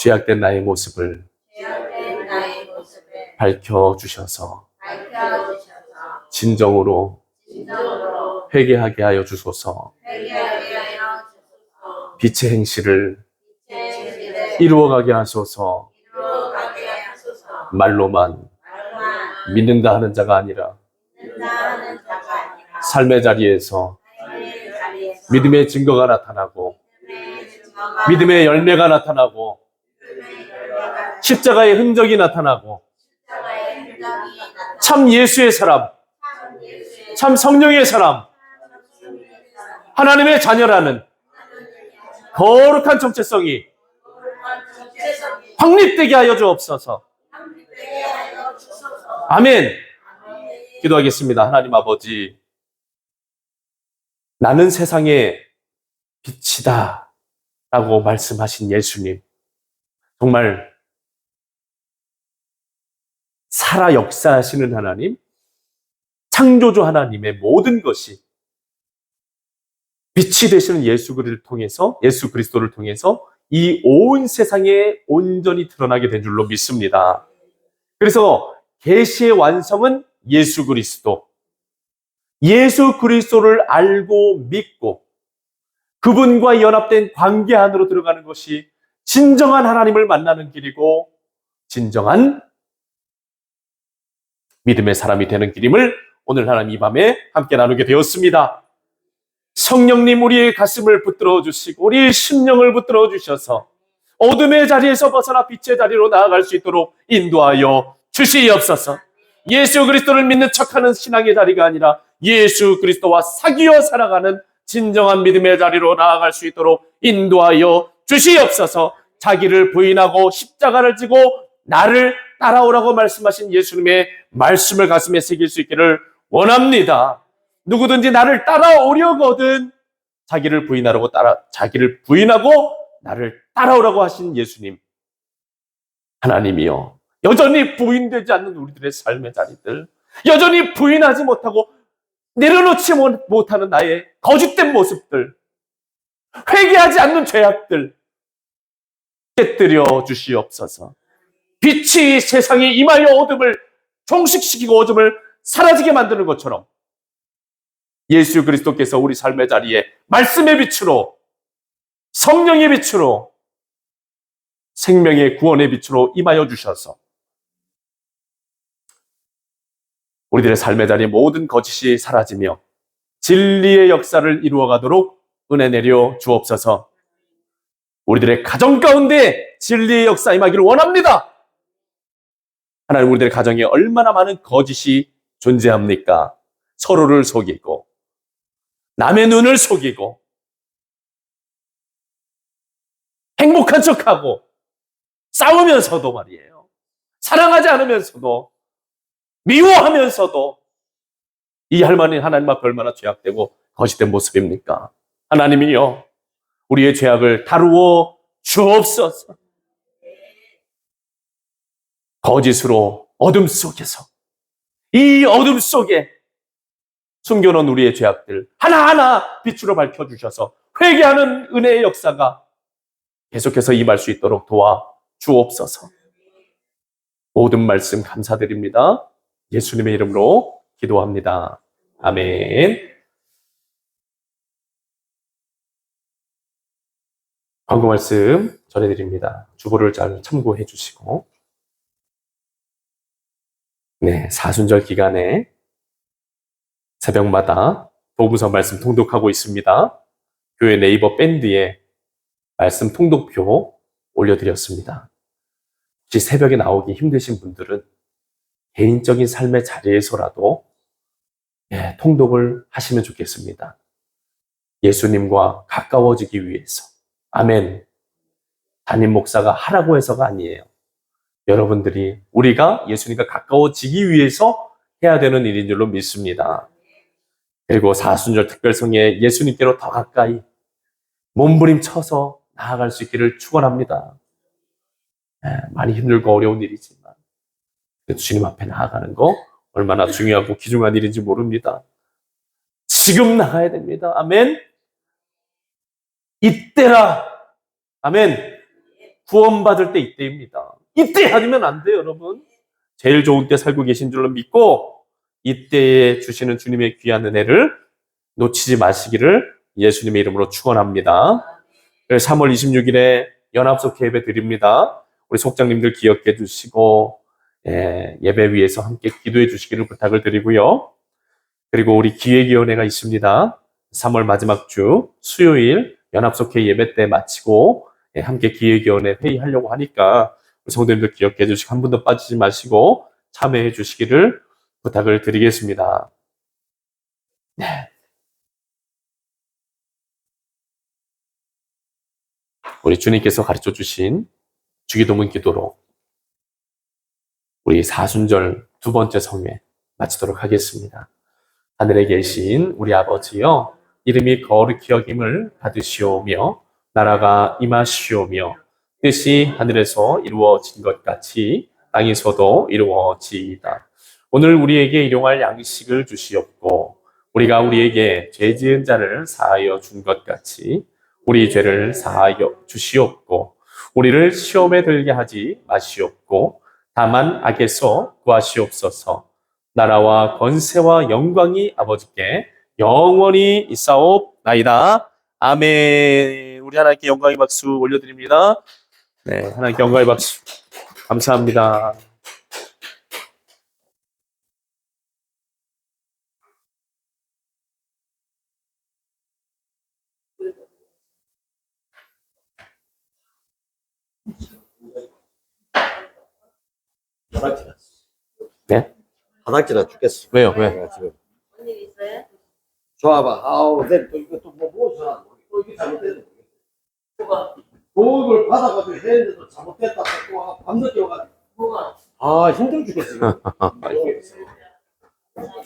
죄악된 나의 모습을 죄악된 나의 모습을 밝혀주셔서 밝혀주셔서 진정으로 진정으로 회개하게 하여 주소서. 회개하게 하여 주소서. 빛의 행실을 제 행실을 이루어가게 하소서. 이루어가게 하소서. 말로만 말로만 믿는다 하는 자가 아니라 믿는다 하는 자가 아니라 삶의 자리에서 삶의 자리에서 믿음의 증거가 나타나고 믿음의 증거가 믿음의 열매가 나타나고 믿음의 열매가 십자가의 흔적이 나타나고 십자가의 흔적이 나타나 참 예수의 사람, 참 예수의 참 성령의 사람, 성령의 사랑 하나님의 자녀라는 거룩한 정체성이 거룩한 정체성이 확립되게 하여 주옵소서. 함께되게 하여 주소서. 아멘. 아멘. 기도하겠습니다. 하나님 아버지, 나는 세상의 빛이다 라고 말씀하신 예수님, 정말 살아 역사하시는 하나님, 창조주 하나님의 모든 것이 빛이 되시는 예수 그리스도를 통해서 이 온 세상에 온전히 드러나게 된 줄로 믿습니다. 그래서 계시의 완성은 예수 그리스도, 예수 그리스도를 알고 믿고 그분과 연합된 관계 안으로 들어가는 것이 진정한 하나님을 만나는 길이고 진정한 믿음의 사람이 되는 길임을 오늘 하나님 이 밤에 함께 나누게 되었습니다. 성령님, 우리의 가슴을 붙들어 주시고 우리의 심령을 붙들어 주셔서 어둠의 자리에서 벗어나 빛의 자리로 나아갈 수 있도록 인도하여 주시옵소서. 예수 그리스도를 믿는 척하는 신앙의 자리가 아니라 예수 그리스도와 사귀어 살아가는 진정한 믿음의 자리로 나아갈 수 있도록 인도하여 주시옵소서. 자기를 부인하고 십자가를 지고 나를 따라오라고 말씀하신 예수님의 말씀을 가슴에 새길 수 있기를 원합니다. 누구든지 나를 따라오려거든 자기를 부인하고 나를 따라오라고 하신 예수님, 하나님이요, 여전히 부인되지 않는 우리들의 삶의 자리들, 여전히 부인하지 못하고 내려놓지 못하는 나의 거짓된 모습들, 회개하지 않는 죄악들 깨뜨려 주시옵소서. 빛이 세상에 임하여 어둠을 종식시키고 어둠을 사라지게 만드는 것처럼 예수 그리스도께서 우리 삶의 자리에 말씀의 빛으로, 성령의 빛으로, 생명의 구원의 빛으로 임하여 주셔서 우리들의 삶의 자리에 모든 거짓이 사라지며 진리의 역사를 이루어가도록 은혜 내려 주옵소서. 우리들의 가정 가운데 진리의 역사 임하기를 원합니다. 하나님, 우리들의 가정에 얼마나 많은 거짓이 존재합니까? 서로를 속이고 남의 눈을 속이고 행복한 척하고 싸우면서도 말이에요, 사랑하지 않으면서도 미워하면서도 이 할머니 하나님 앞에 얼마나 죄악되고 거짓된 모습입니까? 하나님이요, 우리의 죄악을 다루어 주옵소서. 거짓으로 어둠 속에서, 이 어둠 속에 숨겨놓은 우리의 죄악들 하나하나 빛으로 밝혀주셔서 회개하는 은혜의 역사가 계속해서 임할 수 있도록 도와 주옵소서. 모든 말씀 감사드립니다. 예수님의 이름으로 기도합니다. 아멘. 광고 말씀 전해드립니다. 주보를 잘 참고해 주시고, 사순절 기간에 새벽마다 복음서 말씀 통독하고 있습니다. 교회 네이버 밴드에 말씀 통독표 올려드렸습니다. 혹시 새벽에 나오기 힘드신 분들은 개인적인 삶의 자리에서라도 통독을 하시면 좋겠습니다. 예수님과 가까워지기 위해서. 아멘. 담임 목사가 하라고 해서가 아니에요. 여러분들이, 우리가 예수님과 가까워지기 위해서 해야 되는 일인 줄로 믿습니다. 그리고 사순절 특별성에 예수님께로 더 가까이 몸부림쳐서 나아갈 수 있기를 축원합니다. 많이 힘들고 어려운 일이지만 주님 앞에 나아가는 거 얼마나 중요하고 귀중한 일인지 모릅니다. 지금 나가야 됩니다. 아멘. 이때라. 아멘. 구원받을 때 이때입니다. 이때 아니면 안 돼요, 여러분. 제일 좋은 때 살고 계신 줄로 믿고 이때에 주시는 주님의 귀한 은혜를 놓치지 마시기를 예수님의 이름으로 축원합니다. 3월 26일에 연합속회 예배 드립니다. 우리 속장님들 기억해 주시고 예배 위해서 함께 기도해 주시기를 부탁을 드리고요. 그리고 우리 기획위원회가 있습니다. 3월 마지막 주 수요일 연합속회 예배 때 마치고 함께 기획위원회 회의하려고 하니까 성도님들 기억해 주시고 한 분도 빠지지 마시고 참여해 주시기를 부탁을 드리겠습니다. 네. 우리 주님께서 가르쳐 주신 주기도문 기도로 우리 사순절 두 번째 성회 마치도록 하겠습니다. 하늘에 계신 우리 아버지여, 이름이 거룩히 여김을 받으시오며 나라가 임하시오며 뜻이 하늘에서 이루어진 것 같이 땅에서도 이루어지이다. 오늘 우리에게 일용할 양식을 주시옵고 우리가 우리에게 죄 지은 자를 사하여 준 것 같이 우리 죄를 사하여 주시옵고 우리를 시험에 들게 하지 마시옵고 다만 악에서 구하시옵소서. 나라와 권세와 영광이 아버지께 영원히 있사옵나이다. 아멘. 우리 하나님께 영광의 박수 올려드립니다. 네, 하나님께 영광의 박수. 감사합니다. 네? 화장지나 죽겠어. 왜요? 왜? 내가 지금. 뭔 일 있어요? 좋아봐. 아우, 내또 이거 또뭐 무엇을 또 이게 잘못됐네. 뭐가? 도움을 받아가지고 했는데도 잘못됐다. 또 밤늦게 와가지고. 뭐가? 아, 힘들어 죽겠어. 지금.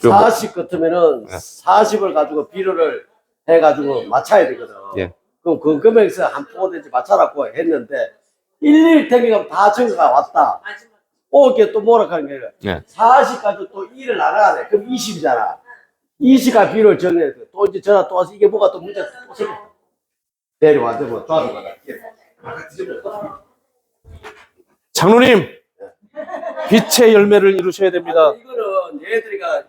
그 40 같으면은 40을 가지고 비료를 해가지고 맞춰야 되거든. 예. 그럼 그 금액에서 한 포대지 맞춰라고 했는데 일일 탱기가 다 증가가 왔다. 마지막. 오게 또 뭐라 하는 거야. 예. 40까지 또 일을 나가야 돼. 그럼 20이잖아. 20가 비료를 정해야 돼. 또 이제 전화 또 와서 이게 뭐가 또 문제가 또 생겨. 내려와서 뭐 도와줘봐. 장로님, 빛의 열매를 이루셔야 됩니다. 이거는 얘들이가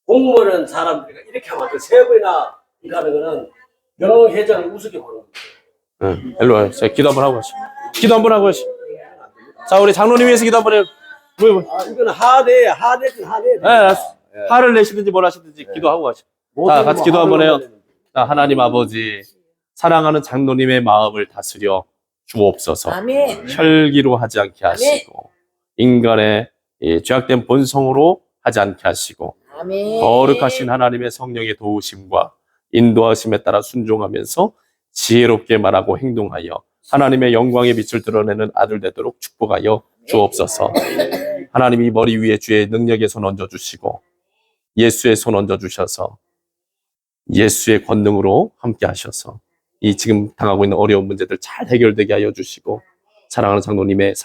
공무원 사람들이가 이렇게 하면 세 번이나 이거 하는 거는 명예회장을 우습게 보는 거예요. 응, 일로 와요. 제가 기도 한번 하고 가시죠. 기도 한번 하고 가시죠. 자, 우리 장로님 위해서 기도 한번 해요. 뭐. 아, 이거는 하대. 네, 화를 내시든지 뭘 하시든지 기도하고 가시죠. 자, 같이 기도 한번 해요. 자, 하나님 아버지, 사랑하는 장로님의 마음을 다스려 주옵소서. 아멘. 혈기로 하지 않게 하시고 인간의 이 죄악된 본성으로 하지 않게 하시고 아멘. 거룩하신 하나님의 성령의 도우심과 인도하심에 따라 순종하면서 지혜롭게 말하고 행동하여 하나님의 영광의 빛을 드러내는 아들 되도록 축복하여 주옵소서. 하나님이 머리 위에 주의 능력의 손 얹어주시고 예수의 손 얹어주셔서 예수의 권능으로 함께 하셔서 이 지금 당하고 있는 어려운 문제들 잘 해결되게 하여 주시고 사랑하는 장로님의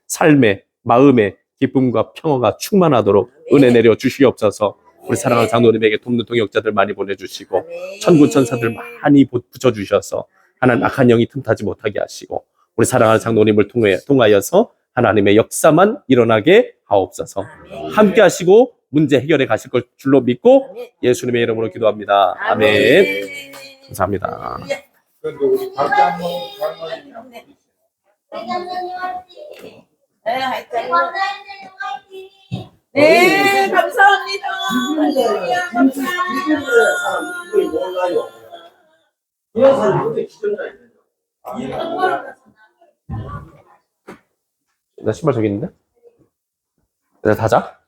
삶의 마음의 기쁨과 평화가 충만하도록 은혜 내려 주시옵소서. 우리 사랑하는 장로님에게 돕는 동역자들 많이 보내주시고 천군 천사들 많이 붙여주셔서 하나님 악한 영이 틈타지 못하게 하시고 우리 사랑하는 장로님을 통하여서 하나님의 역사만 일어나게 하옵소서. 함께 하시고 문제 해결해 가실 걸 줄로 믿고 예수님의 이름으로 기도합니다. 아멘. 감사합니다. 그런데 우리 박장모 장모님이랑 네, 하여튼. 네, 감사합니다. 할렐루야, 감사합니다. 이걸 몰라요. 이런 사람이 어떻게 기존자 있는지. 나 신발 저기 있는데? 내가 다자?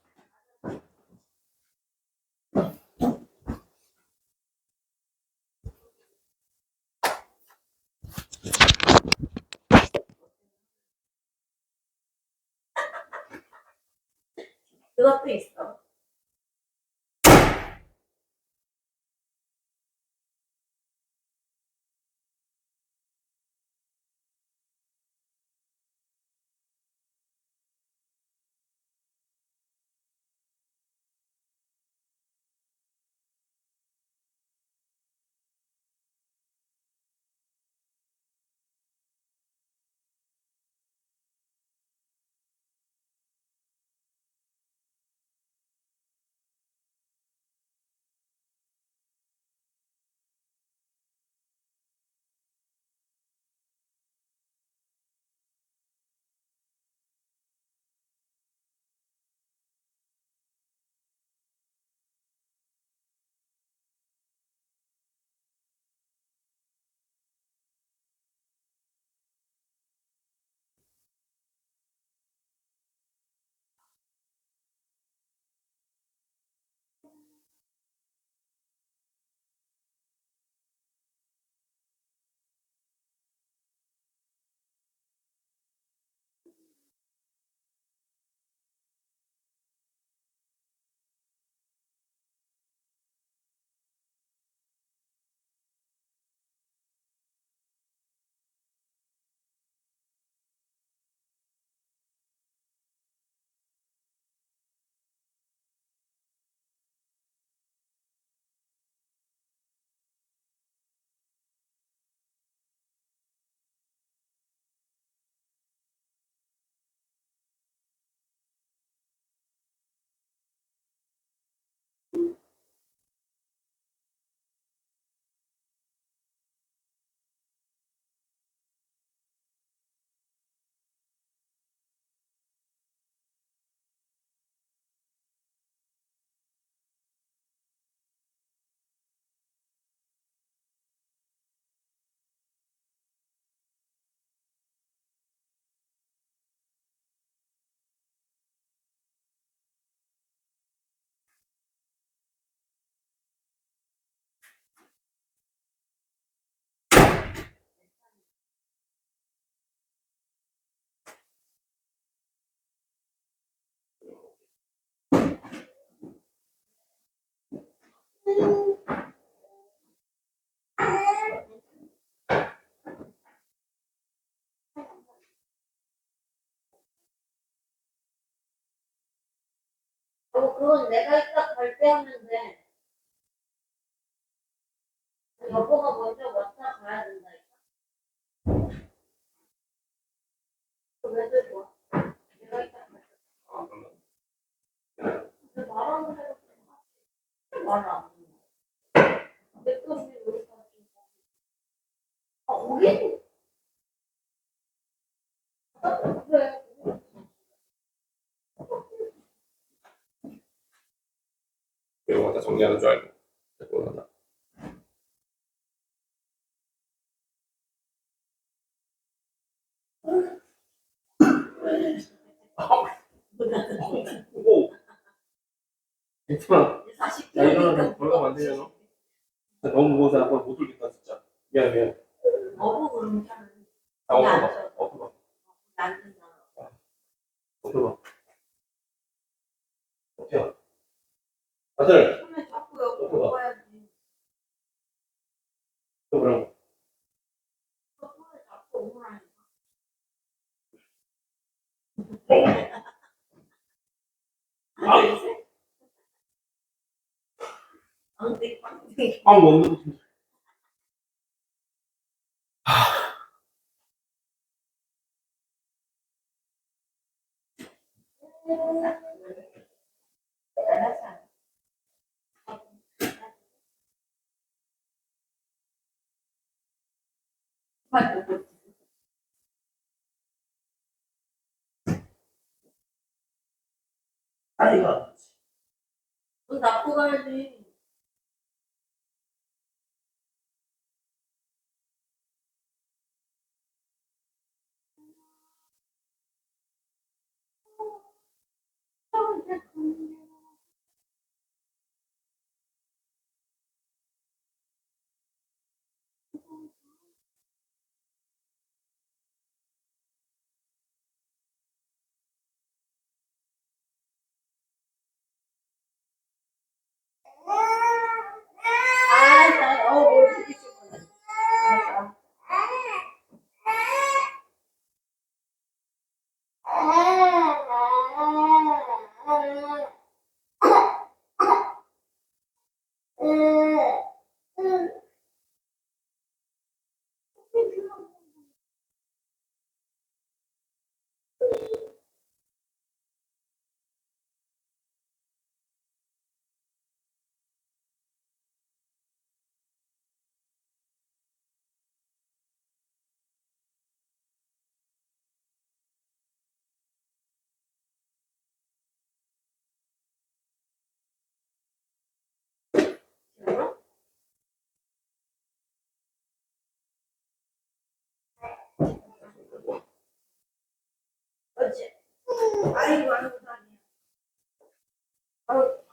그것도 있어. 그건 내가 이따 갈 때 하면 돼. 여보가 먼저 왔다 가야 된다니까. 왜들 좋아? 내가 이따 갈 때. 근데 말하는 대로 말을 안 듣는 내 것이 여기까지. 아, 우리? 그래. 이거 갖다 정리하는 줄 알고 데리고 나나. 오. 괜찮아. 40kg. 야 이거는 벌금 안 되냐 너? 너무 무거워서 아빠 못 돌겠다 진짜. 미안 미안. 어부 그러면 참. 아 엎어봐. 엎어봐. 안 된다. 엎어봐. 엎여. 아들. 처음에 자꾸 여기 엎어봐. 먹어야지. 또 그럼. 처음에 자꾸 오라니까. 엉덩이 엉덩이. 아 먹는. 알았어. 아이가. 돈 납고 가야지. 알았어. 뭘 그렇게 씹어. 알았어. 그렇지. 아이고 아이고 다행이야. 아유.